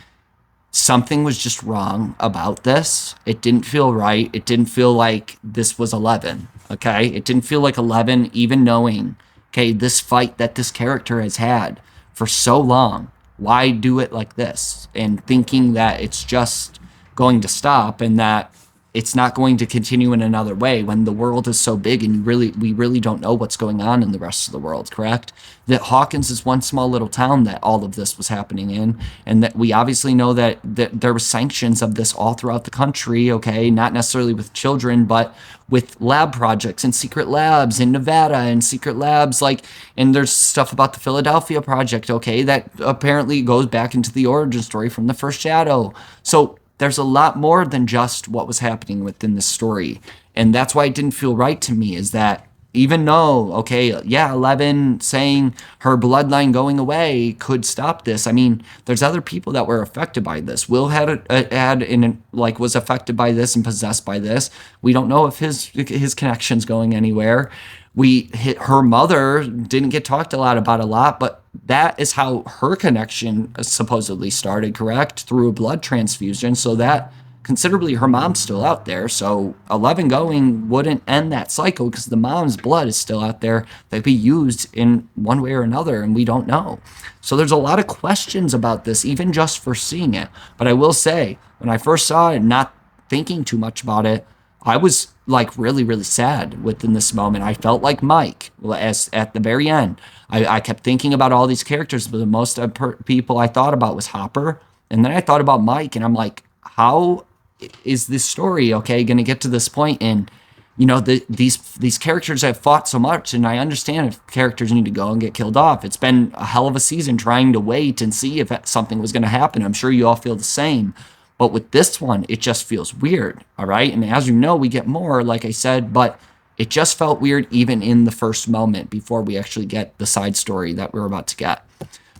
something was just wrong about this. It didn't feel right. It didn't feel like this was 11, okay? It didn't feel like 11, even knowing, okay, this fight that this character has had for so long. Why do it like this? And thinking that it's just going to stop and that it's not going to continue in another way, when the world is so big and we really don't know what's going on in the rest of the world, correct? That Hawkins is one small little town that all of this was happening in, and that we obviously know that there were sanctions of this all throughout the country, okay? Not necessarily with children, but with lab projects and secret labs in Nevada and secret labs, like, and there's stuff about the Philadelphia project, okay, that apparently goes back into the origin story from the first Shadow. So there's a lot more than just what was happening within this story. And that's why it didn't feel right to me, is that even though, okay, yeah, 11 saying her bloodline going away could stop this. I mean, there's other people that were affected by this. Will was affected by this and possessed by this. We don't know if his connection's going anywhere. Her mother didn't get talked a lot, but that is how her connection supposedly started, correct? Through a blood transfusion. So that considerably her mom's still out there. So 11 going wouldn't end that cycle, because the mom's blood is still out there that could be used in one way or another, and we don't know. So there's a lot of questions about this, even just for seeing it. But I will say, when I first saw it, not thinking too much about it, I was like really sad within this moment. I felt like Mike, as at the very end. I kept thinking about all these characters, but the most people I thought about was Hopper. And then I thought about Mike, and I'm like, how is this story, okay, going to get to this point? And, you know, these characters have fought so much, and I understand if characters need to go and get killed off. It's been a hell of a season trying to wait and see if something was going to happen. I'm sure you all feel the same. But with this one, it just feels weird, all right? And as you know, we get more, like I said, but it just felt weird even in the first moment before we actually get the side story that we're about to get.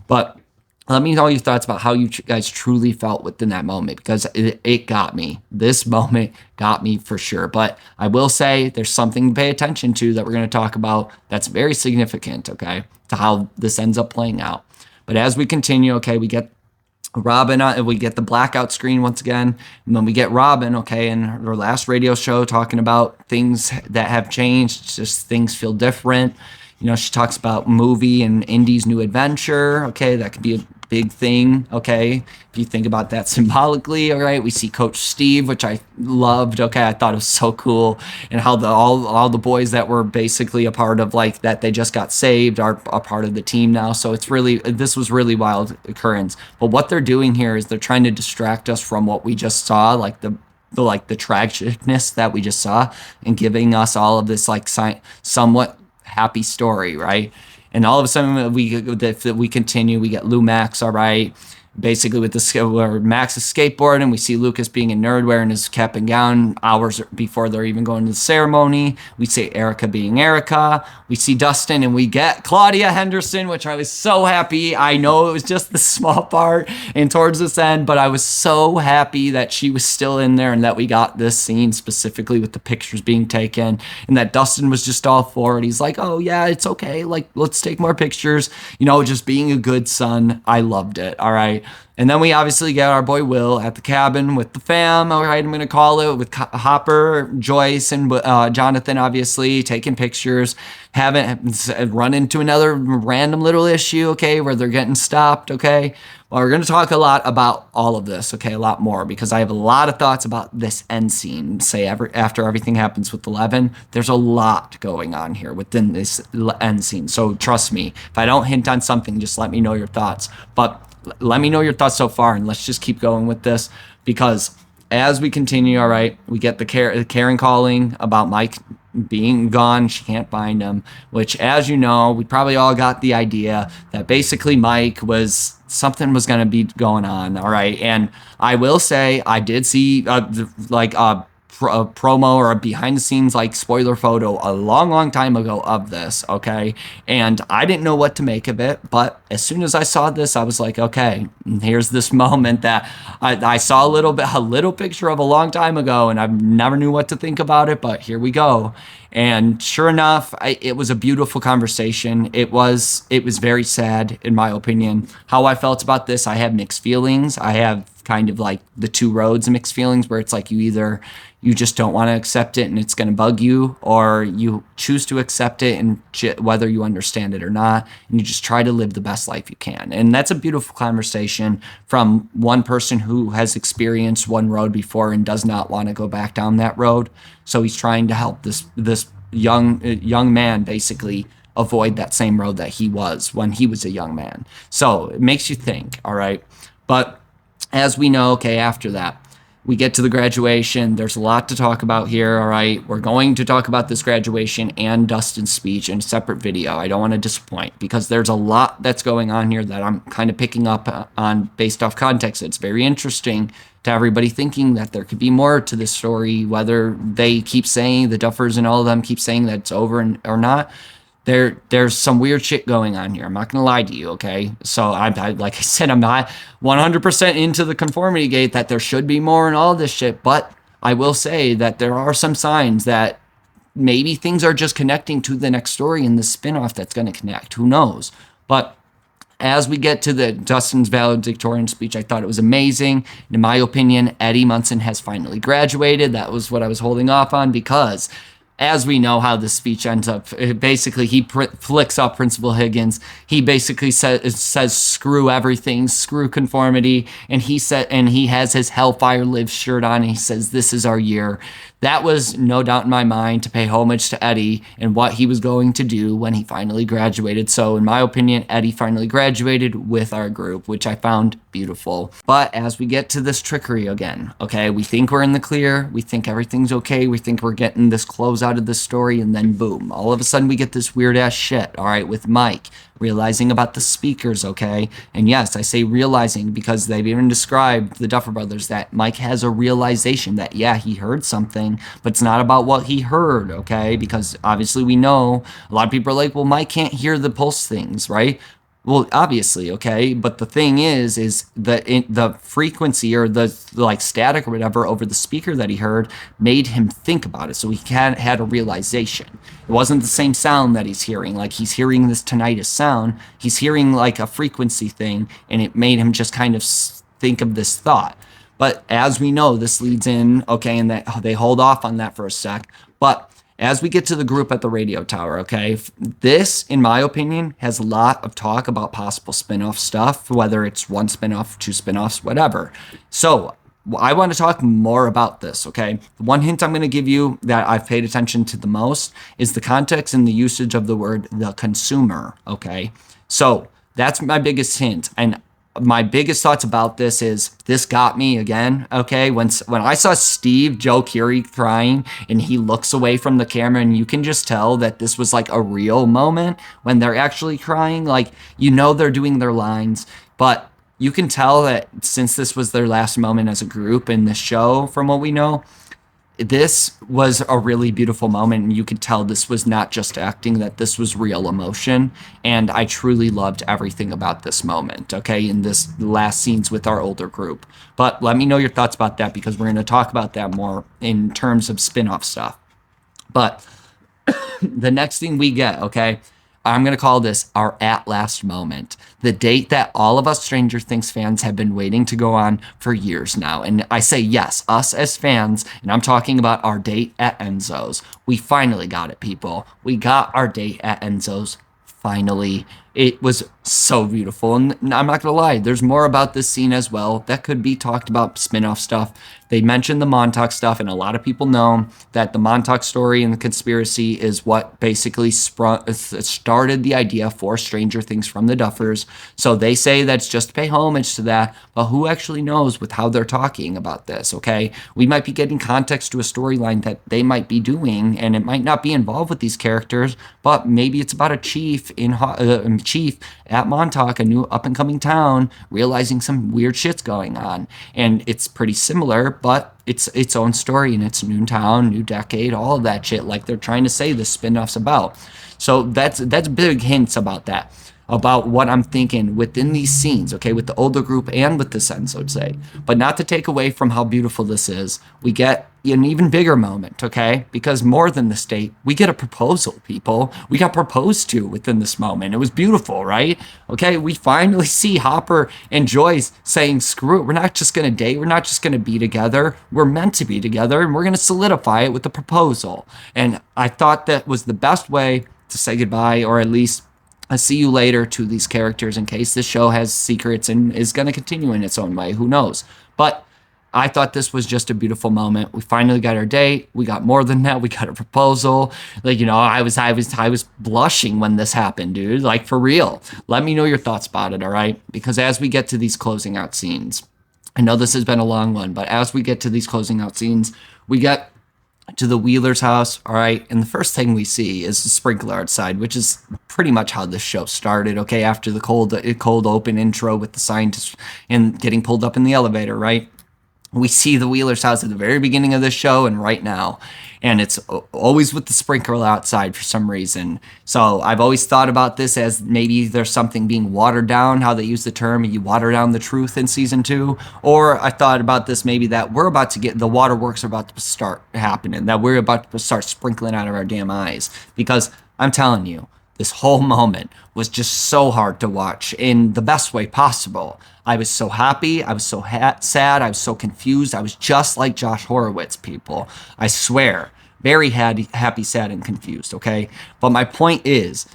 But let me know your thoughts about how you guys truly felt within that moment, because it got me. This moment got me for sure. But I will say there's something to pay attention to that we're going to talk about that's very significant, okay, to how this ends up playing out. But as we continue, okay, we get Robin, we get the blackout screen once again, and then we get Robin, okay, in her last radio show talking about things that have changed, just things feel different. You know, she talks about movie and Indy's new adventure, okay, that could be big thing, okay? If you think about that symbolically, all right, we see Coach Steve, which I loved, okay? I thought it was so cool, and how all the boys that were basically a part of like that they just got saved are a part of the team now. So it's really, this was really wild occurrence. But what they're doing here is they're trying to distract us from what we just saw, like the tragicness that we just saw, and giving us all of this like somewhat happy story, right? And all of a sudden we continue. We get Lou Max, all right, basically with where Max is skateboarding. We see Lucas being in nerd wearing his cap and gown hours before they're even going to the ceremony. We see Erica being Erica. We see Dustin, and we get Claudia Henderson, which I was so happy. I know it was just the small part and towards this end, but I was so happy that she was still in there and that we got this scene specifically with the pictures being taken, and that Dustin was just all for it. He's like, oh yeah, it's okay. Like, let's take more pictures. You know, just being a good son. I loved it. All right. And then we obviously get our boy Will at the cabin with the fam, all right, I'm going to call it, with Hopper, Joyce, and Jonathan, obviously, taking pictures, haven't run into another random little issue, okay, where they're getting stopped, okay? Well, we're going to talk a lot about all of this, okay, a lot more, because I have a lot of thoughts about this end scene. Say, after everything happens with 11, there's a lot going on here within this end scene. So trust me, if I don't hint on something, just let me know your thoughts. But let me know your thoughts so far, and let's just keep going with this, because as we continue, all right, we get the Karen calling about Mike being gone. She can't find him, which, as you know, we probably all got the idea that basically Mike was, something was going to be going on, all right? And I will say I did see a promo or a behind the scenes like spoiler photo a long time ago of this, okay? And I didn't know what to make of it, but as soon as I saw this, I was like, okay, here's this moment that I saw a little picture of a long time ago, and I never knew what to think about it, but here we go. And sure enough, it was a beautiful conversation. It was very sad, in my opinion. How I felt about this, I have mixed feelings. I have kind of like the two roads of mixed feelings, where it's like you just don't want to accept it and it's going to bug you, or you choose to accept it, and whether you understand it or not, and you just try to live the best life you can. And that's a beautiful conversation from one person who has experienced one road before and does not want to go back down that road. So he's trying to help this young man basically avoid that same road that he was when he was a young man. So it makes you think, all right? But as we know, okay, after that, we get to the graduation. There's a lot to talk about here, all right? We're going to talk about this graduation and Dustin's speech in a separate video. I don't want to disappoint, because there's a lot that's going on here that I'm kind of picking up on based off context. It's very interesting to everybody thinking that there could be more to this story, whether they keep saying, the Duffers and all of them keep saying that it's over or not. There's some weird shit going on here. I'm not going to lie to you, okay? So, like I said, I'm not 100% into the conformity gate that there should be more and all this shit, but I will say that there are some signs that maybe things are just connecting to the next story in the spinoff that's going to connect. Who knows? But as we get to the Dustin's valedictorian speech, I thought it was amazing. In my opinion, Eddie Munson has finally graduated. That was what I was holding off on, because as we know how the speech ends up, basically he flicks off Principal Higgins. He basically says screw everything, screw conformity, and he has his Hellfire Lives shirt on, and he says, this is our year. That was no doubt in my mind to pay homage to Eddie and what he was going to do when he finally graduated. So in my opinion, Eddie finally graduated with our group, which I found beautiful. But as we get to this trickery again, okay, we think we're in the clear. We think everything's okay. We think we're getting this close out of the story, and then boom, all of a sudden we get this weird ass shit, all right, with Mike realizing about the speakers, okay? And yes, I say realizing because they've even described, the Duffer Brothers, that Mike has a realization that, yeah, he heard something, but it's not about what he heard, okay? Because obviously we know, a lot of people are like, well, Mike can't hear the pulse things, right? Well, obviously, okay, but the thing is the frequency or the like static or whatever over the speaker that he heard made him think about it. So he had a realization. It wasn't the same sound that he's hearing. Like, he's hearing this tinnitus sound. He's hearing like a frequency thing, and it made him just kind of think of this thought. But as we know, this leads in, okay, and that they hold off on that for a sec. But as we get to the group at the radio tower, okay, this, in my opinion, has a lot of talk about possible spin-off stuff, whether it's one spin-off, two spin-offs, whatever. So I want to talk more about this, okay? The one hint I'm going to give you that I've paid attention to the most is the context and the usage of the word the consumer, okay? So that's my biggest hint. And my biggest thoughts about this is this got me again, okay? When I saw Joe Keery crying and he looks away from the camera and you can just tell that this was like a real moment when they're actually crying. Like, you know, they're doing their lines, but you can tell that since this was their last moment as a group in this show, from what we know, this was a really beautiful moment, and you could tell this was not just acting, that this was real emotion, and I truly loved everything about this moment, okay, in this last scenes with our older group. But let me know your thoughts about that, because we're going to talk about that more in terms of spin-off stuff. But the next thing we get, okay, I'm going to call this our at last moment, the date that all of us Stranger Things fans have been waiting to go on for years now. And I say yes, us as fans, and I'm talking about our date at Enzo's. We finally got it, people. We got our date at Enzo's. Finally. It was so beautiful. And I'm not going to lie, there's more about this scene as well that could be talked about, spin-off stuff. They mentioned the Montauk stuff, and a lot of people know that the Montauk story and the conspiracy is what basically started the idea for Stranger Things from the Duffers. So they say that's just to pay homage to that, but who actually knows with how they're talking about this, okay? We might be getting context to a storyline that they might be doing, and it might not be involved with these characters, but maybe it's about a chief at Montauk, a new up-and-coming town, realizing some weird shit's going on. And it's pretty similar, but it's its own story, and it's new town, new decade, all of that shit, like they're trying to say this spin-off's about. So that's big hints about that, about what I'm thinking within these scenes, okay, with the older group and with the Sens, I would say. But not to take away from how beautiful this is, we get an even bigger moment, okay? Because more than the state, we get a proposal, people. We got proposed to within this moment. It was beautiful, right? Okay, we finally see Hopper and Joyce saying, screw it, we're not just going to date, we're not just going to be together, we're meant to be together, and we're going to solidify it with a proposal. And I thought that was the best way to say goodbye, or at least I see you later to these characters, in case this show has secrets and is going to continue in its own way. Who knows? But I thought this was just a beautiful moment. We finally got our date. We got more than that. We got a proposal. Like, you know, I was blushing when this happened, dude. Like, for real. Let me know your thoughts about it, all right? Because as we get to these closing out scenes, I know this has been a long one, but as we get to these closing out scenes, we get to the Wheeler's house, all right? And the first thing we see is the sprinkler outside, which is pretty much how this show started, okay? After the cold open intro with the scientists and getting pulled up in the elevator, right? We see the Wheeler's house at the very beginning of the show and right now. And it's always with the sprinkler outside for some reason. So I've always thought about this as maybe there's something being watered down, how they use the term, you water down the truth in season 2. Or I thought about this maybe that we're about to get, the waterworks are about to start happening, that we're about to start sprinkling out of our damn eyes. Because I'm telling you, this whole moment was just so hard to watch in the best way possible. I was so happy. I was so sad. I was so confused. I was just like Josh Horowitz, people. I swear. Very happy, sad, and confused, okay? But my point is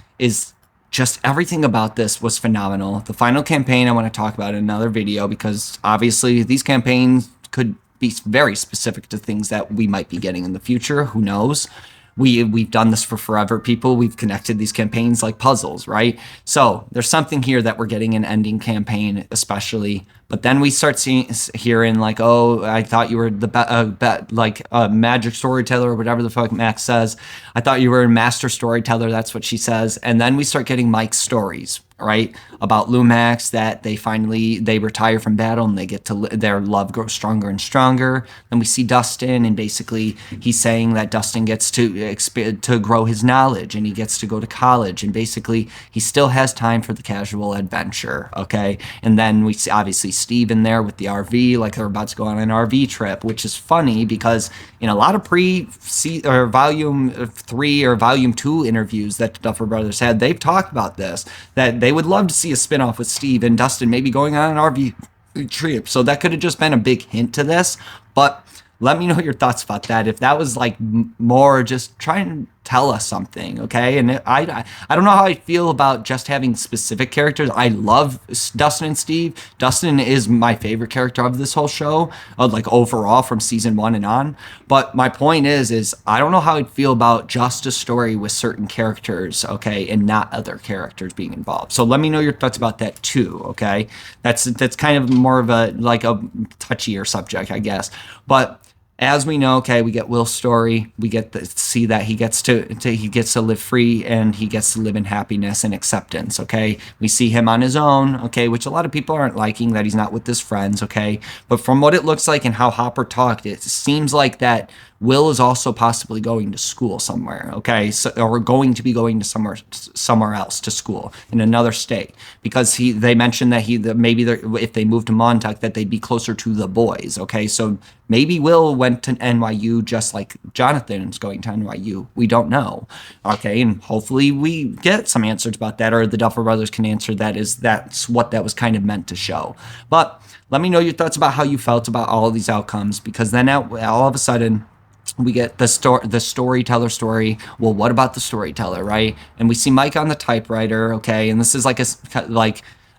just everything about this was phenomenal. The final campaign I want to talk about in another video, because obviously these campaigns could be very specific to things that we might be getting in the future. Who knows? We've done this for forever, people. We've connected these campaigns like puzzles, right? So there's something here that we're getting an ending campaign, especially. But then we start hearing like, oh, I thought you were like a magic storyteller or whatever the fuck Max says. I thought you were a master storyteller. That's what she says. And then we start getting Mike's stories, right? About Lumax, that they retire from battle and they get to their love grows stronger and stronger. Then we see Dustin, and basically he's saying that Dustin gets to grow his knowledge and he gets to go to college, and basically he still has time for the casual adventure, okay? And then we see obviously Steve in there with the RV, like they're about to go on an RV trip, which is funny because in a lot of volume 3 or volume 2 interviews that the Duffer Brothers had, they've talked about this, that they would love to see a spinoff with Steve and Dustin maybe going on an RV trip. So that could have just been a big hint to this. But Let me know your thoughts about that. If that was like more just trying to tell us something, okay? And I don't know how I feel about just having specific characters. I love Dustin and Steve. Dustin is my favorite character of this whole show, like overall from season 1 and on. But my point is I don't know how I'd feel about just a story with certain characters, okay, and not other characters being involved. So let me know your thoughts about that too, okay? That's kind of more of a like a touchier subject, I guess. But as we know, okay, we get Will's story. We get to see that he gets to live free and he gets to live in happiness and acceptance. Okay, we see him on his own. Okay, which a lot of people aren't liking that he's not with his friends. Okay, but from what it looks like and how Hopper talked, it seems like that Will is also possibly going to school somewhere. Okay, so, or going to be going to somewhere else to school in another state because they mentioned that maybe if they moved to Montauk that they'd be closer to the boys. Okay, so maybe Will went to NYU just like Jonathan's going to NYU. We don't know. Okay, and hopefully we get some answers about that, or the Duffer Brothers can answer that. That's what that was kind of meant to show. But let me know your thoughts about how you felt about all of these outcomes, because then all of a sudden we get the storyteller story. Well, what about the storyteller, right? And we see Mike on the typewriter, okay? And this is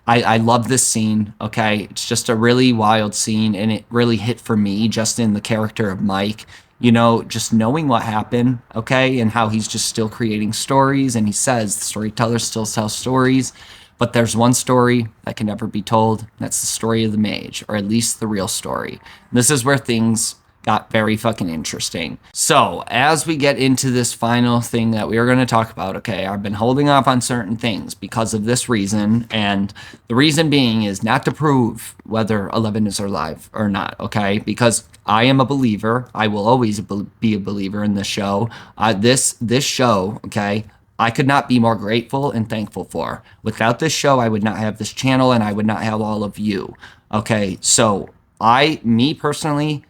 I love this scene, okay? It's just a really wild scene, and it really hit for me just in the character of Mike. You know, just knowing what happened, okay? And how he's just still creating stories, and he says the storyteller still tells stories. But there's one story that can never be told. And that's the story of the mage, or at least the real story. And this is where things got very fucking interesting. So as we get into this final thing that we are going to talk about, okay, I've been holding off on certain things because of this reason, and the reason being is not to prove whether 11 is alive or not, okay, because I am a believer. I will always be a believer in this show. This show, okay, I could not be more grateful and thankful for. Without this show, I would not have this channel, and I would not have all of you, okay? So me personally,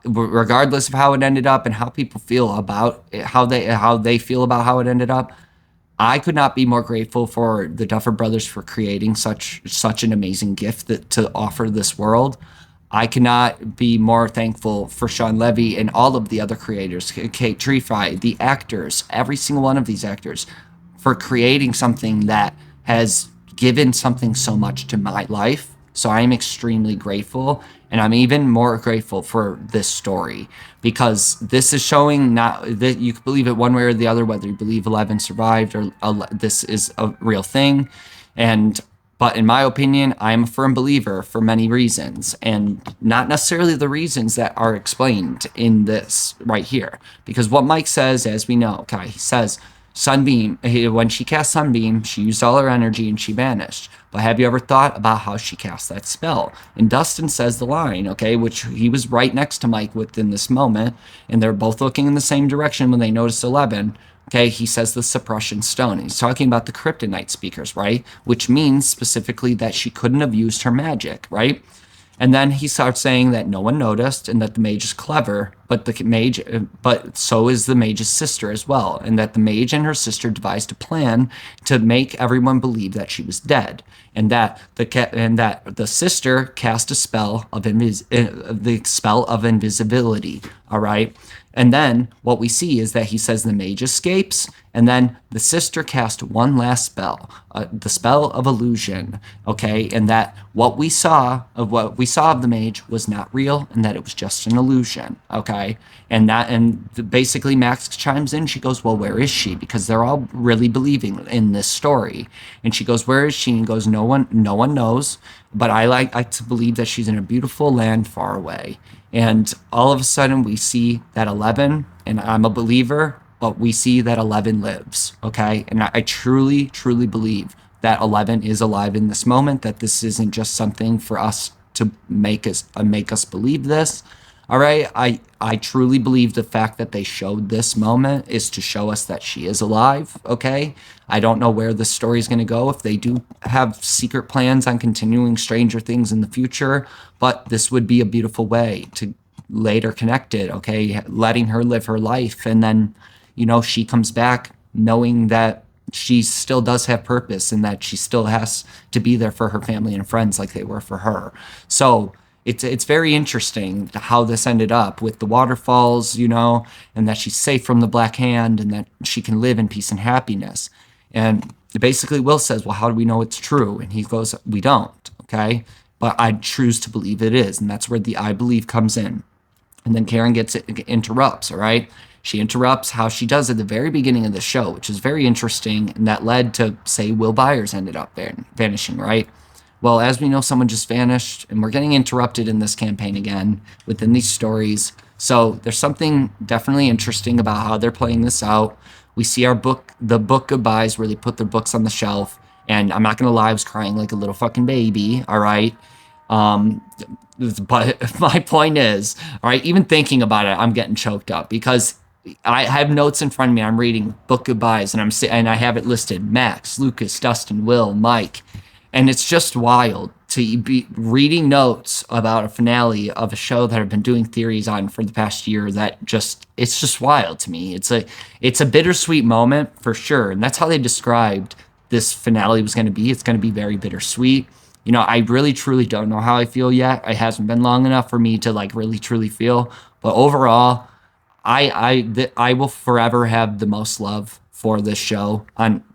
regardless of how it ended up and how people feel about it, how they feel about how it ended up, I could not be more grateful for the Duffer Brothers for creating such an amazing gift to offer this world. I cannot be more thankful for Sean Levy and all of the other creators, Kate Trefry, the actors, every single one of these actors, for creating something that has given something so much to my life. So I am extremely grateful, and I'm even more grateful for this story, because this is showing not that you can believe it one way or the other, whether you believe 11 survived or this is a real thing. But in my opinion, I'm a firm believer for many reasons, and not necessarily the reasons that are explained in this right here. Because what Mike says, as we know, okay, he says, Sunbeam, when she cast Sunbeam, she used all her energy and she vanished. But have you ever thought about how she cast that spell? And Dustin says the line, okay, which he was right next to Mike within this moment, and they're both looking in the same direction when they notice 11. Okay, he says the suppression stone. He's talking about the kryptonite speakers, right? Which means specifically that she couldn't have used her magic, right? And then he starts saying that no one noticed and that the mage is clever, but so is the mage's sister as well, and that the mage and her sister devised a plan to make everyone believe that she was dead, and that the sister cast a spell of the spell of invisibility. All right. And then what we see is that he says the mage escapes, and then the sister cast one last spell, the spell of illusion, okay? And that what we saw of the mage was not real, and that it was just an illusion, okay? And basically Max chimes in. She goes, well, where is she? Because they're all really believing in this story. And she goes, where is she? And he goes, no one knows, but I like to believe that she's in a beautiful land far away. And all of a sudden we see that 11, and I'm a believer, but we see that 11 lives, okay? And I truly, truly believe that 11 is alive in this moment, that this isn't just something for us to make us believe this, all right? I truly believe the fact that they showed this moment is to show us that she is alive, okay? I don't know where the story is going to go, if they do have secret plans on continuing Stranger Things in the future, but this would be a beautiful way to later connect it, okay? Letting her live her life, and then, you know, she comes back knowing that she still does have purpose and that she still has to be there for her family and friends like they were for her. So it's very interesting how this ended up with the waterfalls, and that she's safe from the Black Hand and that she can live in peace and happiness. And basically Will says, well, how do we know it's true? And he goes, we don't, okay? But I choose to believe it is. And that's where the I believe comes in. And then Karen interrupts, all right? She interrupts how she does at the very beginning of the show, which is very interesting. And that led to, say, Will Byers ended up vanishing, right? Well, as we know, someone just vanished, and we're getting interrupted in this campaign again within these stories. So there's something definitely interesting about how they're playing this out. We see the book goodbyes where they put their books on the shelf. And I'm not going to lie, I was crying like a little fucking baby, all right? But my point is, all right, even thinking about it, I'm getting choked up because I have notes in front of me. I'm reading book goodbyes, and I have it listed: Max, Lucas, Dustin, Will, Mike. And it's just wild to be reading notes about a finale of a show that I've been doing theories on for the past year. It's just wild to me. It's a bittersweet moment for sure. And that's how they described this finale was going to be. It's going to be very bittersweet. I really truly don't know how I feel yet. It hasn't been long enough for me to like really truly feel. But overall, I will forever have the most love for this show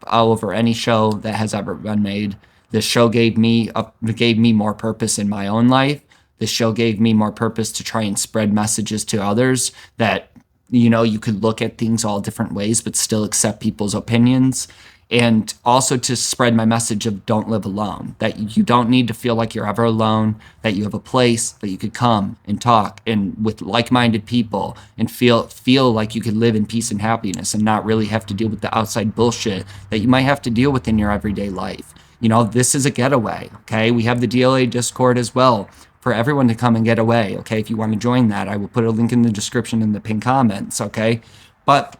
over any show that has ever been made. This show gave me more purpose in my own life. This show gave me more purpose to try and spread messages to others that, you could look at things all different ways, but still accept people's opinions. And also to spread my message of don't live alone, that you don't need to feel like you're ever alone, that you have a place that you could come and talk and with like-minded people and feel like you could live in peace and happiness and not really have to deal with the outside bullshit that you might have to deal with in your everyday life. This is a getaway, okay? We have the DLA Discord as well for everyone to come and get away, okay? If you want to join that, I will put a link in the description in the pinned comments, okay? But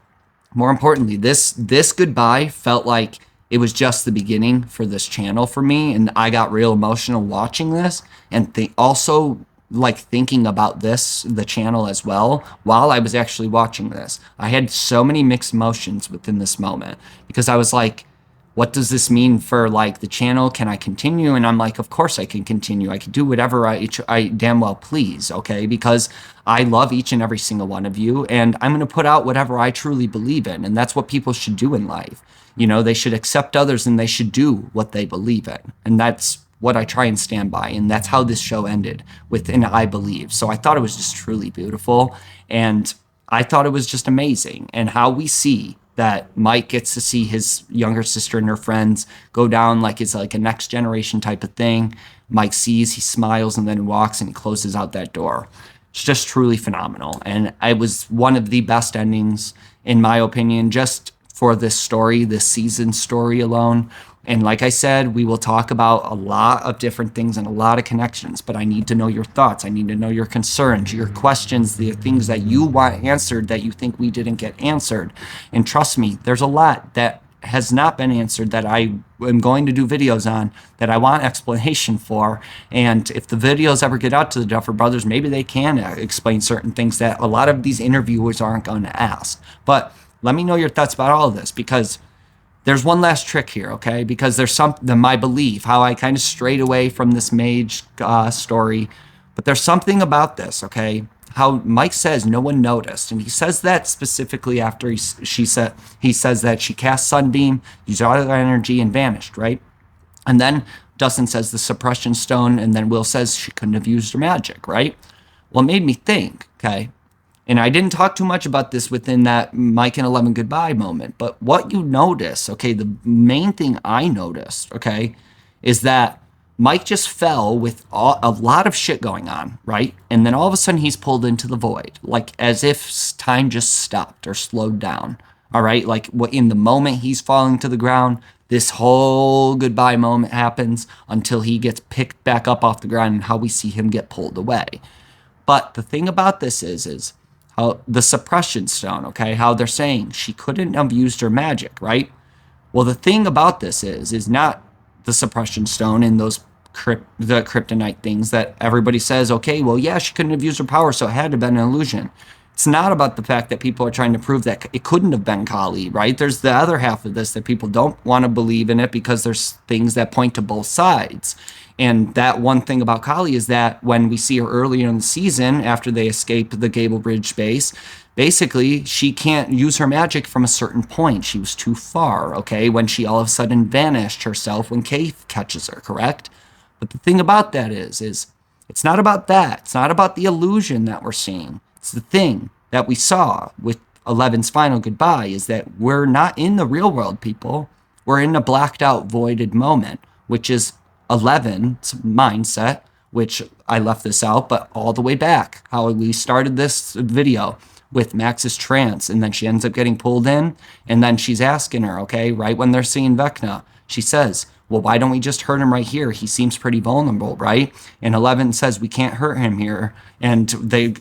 more importantly, this goodbye felt like it was just the beginning for this channel for me, and I got real emotional watching this and also like thinking about the channel as well while I was actually watching this. I had so many mixed emotions within this moment because I was like, what does this mean for like the channel? Can I continue? And I'm like, of course I can continue. I can do whatever I damn well please, okay? Because I love each and every single one of you, and I'm going to put out whatever I truly believe in, and that's what people should do in life. They should accept others, and they should do what they believe in, and that's what I try and stand by, and that's how this show ended, with an I believe. So I thought it was just truly beautiful, and I thought it was just amazing, and how we see that Mike gets to see his younger sister and her friends go down like it's like a next generation type of thing. Mike sees, he smiles, and then walks and he closes out that door. It's just truly phenomenal. And it was one of the best endings, in my opinion, just for this story, this season story alone. And like I said, we will talk about a lot of different things and a lot of connections, but I need to know your thoughts. I need to know your concerns, your questions, the things that you want answered that you think we didn't get answered. And trust me, there's a lot that has not been answered that I am going to do videos on that I want explanation for. And if the videos ever get out to the Duffer Brothers, maybe they can explain certain things that a lot of these interviewers aren't going to ask. But let me know your thoughts about all of this, because there's one last trick here, okay? Because there's my belief, how I kind of strayed away from this mage story. But there's something about this, okay? How Mike says no one noticed. And he says that specifically after he says that she cast Sunbeam, used all her energy, and vanished, right? And then Dustin says the suppression stone, and then Will says she couldn't have used her magic, right? Well, it made me think, okay? And I didn't talk too much about this within that Mike and 11 goodbye moment, but what you notice, okay, the main thing I noticed, okay, is that Mike just fell with a lot of shit going on, right? And then all of a sudden he's pulled into the void, like as if time just stopped or slowed down, all right? Like in the moment he's falling to the ground, this whole goodbye moment happens until he gets picked back up off the ground and how we see him get pulled away. But the thing about this is how the suppression stone, okay, how they're saying she couldn't have used her magic, right? Well, the thing about this is not the suppression stone and those the kryptonite things that everybody says, okay, well, yeah, she couldn't have used her power, so it had to have been an illusion. It's not about the fact that people are trying to prove that it couldn't have been Kali, right? There's the other half of this that people don't want to believe in it because there's things that point to both sides. And that one thing about Kali is that when we see her earlier in the season, after they escape the Gable Bridge base, basically she can't use her magic from a certain point. She was too far, okay? When she all of a sudden vanished herself when Kay catches her, correct? But the thing about that is it's not about that. It's not about the illusion that we're seeing. It's the thing that we saw with 11's final goodbye is that we're not in the real world, people. We're in a blacked out, voided moment, which is 11's mindset, which I left this out, but all the way back, how we started this video with Max's trance, and then she ends up getting pulled in, and then she's asking her, okay, right when they're seeing Vecna, she says, well, why don't we just hurt him right here? He seems pretty vulnerable, right? And 11 says, we can't hurt him here. And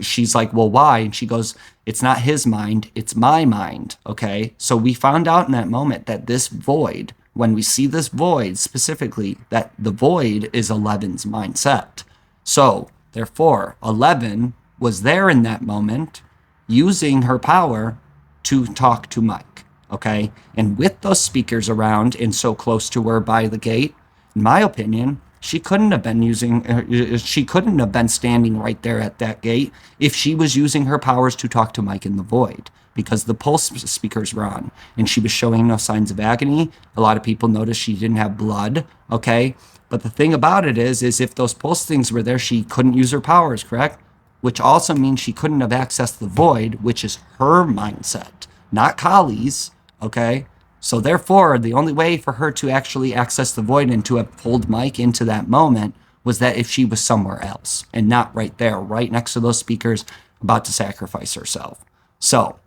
she's like, well, why? And she goes, it's not his mind, it's my mind, okay? So we found out in that moment that this void, when we see this void specifically, that the void is 11's mindset. So, therefore, 11 was there in that moment, using her power to talk to Mike, okay? And with those speakers around and so close to her by the gate, in my opinion, she couldn't have been standing right there at that gate if she was using her powers to talk to Mike in the void, because the pulse speakers were on and she was showing no signs of agony. A lot of people noticed she didn't have blood, okay? But the thing about it is if those pulse things were there, she couldn't use her powers, correct? Which also means she couldn't have accessed the void, which is her mindset, not Kali's, okay? So therefore, the only way for her to actually access the void and to have pulled Mike into that moment was that if she was somewhere else and not right there, right next to those speakers, about to sacrifice herself. So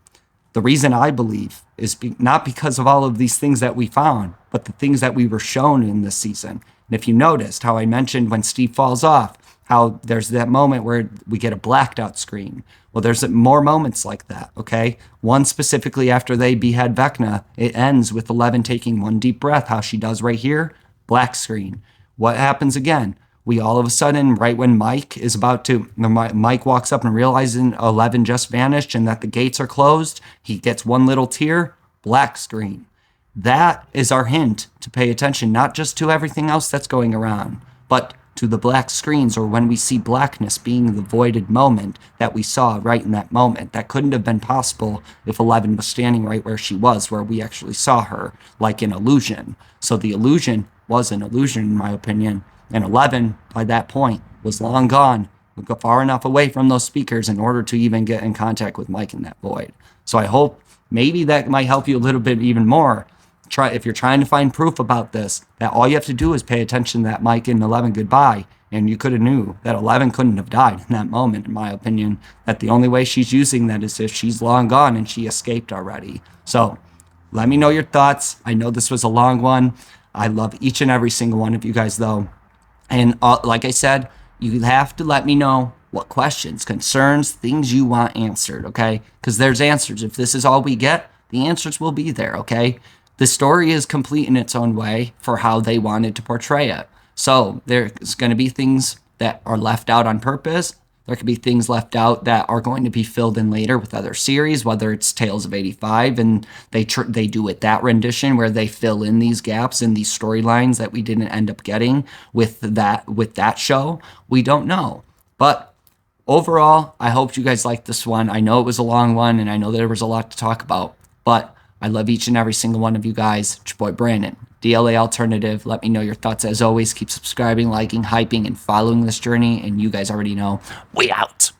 the reason I believe is not because of all of these things that we found, but the things that we were shown in this season. And if you noticed how I mentioned when Steve falls off, how there's that moment where we get a blacked out screen. Well, there's more moments like that, okay? One specifically after they behead Vecna, it ends with 11 taking one deep breath, how she does right here, black screen. What happens again? We all of a sudden, right when Mike walks up and realizes 11 just vanished and that the gates are closed, he gets one little tear, black screen. That is our hint to pay attention, not just to everything else that's going around, but to the black screens, or when we see blackness being the voided moment that we saw right in that moment. That couldn't have been possible if 11 was standing right where she was, where we actually saw her, like an illusion. So the illusion was an illusion, in my opinion. And 11, by that point, was long gone, far enough away from those speakers in order to even get in contact with Mike in that void. So I hope maybe that might help you a little bit even more. If you're trying to find proof about this, that all you have to do is pay attention to that Mike and 11 goodbye, and you could have knew that 11 couldn't have died in that moment, in my opinion, that the only way she's using that is if she's long gone and she escaped already. So let me know your thoughts. I know this was a long one. I love each and every single one of you guys, though. And like I said, you have to let me know what questions, concerns, things you want answered, okay? Because there's answers. If this is all we get, the answers will be there, okay? The story is complete in its own way for how they wanted to portray it. So there's going to be things that are left out on purpose. There could be things left out that are going to be filled in later with other series, whether it's Tales of 85 and they do it that rendition where they fill in these gaps and these storylines that we didn't end up getting with that show. We don't know. But overall, I hope you guys liked this one. I know it was a long one and I know there was a lot to talk about, but I love each and every single one of you guys. It's your boy Brandon, DLA Alternative. Let me know your thoughts as always. Keep subscribing, liking, hyping, and following this journey. And you guys already know, we out.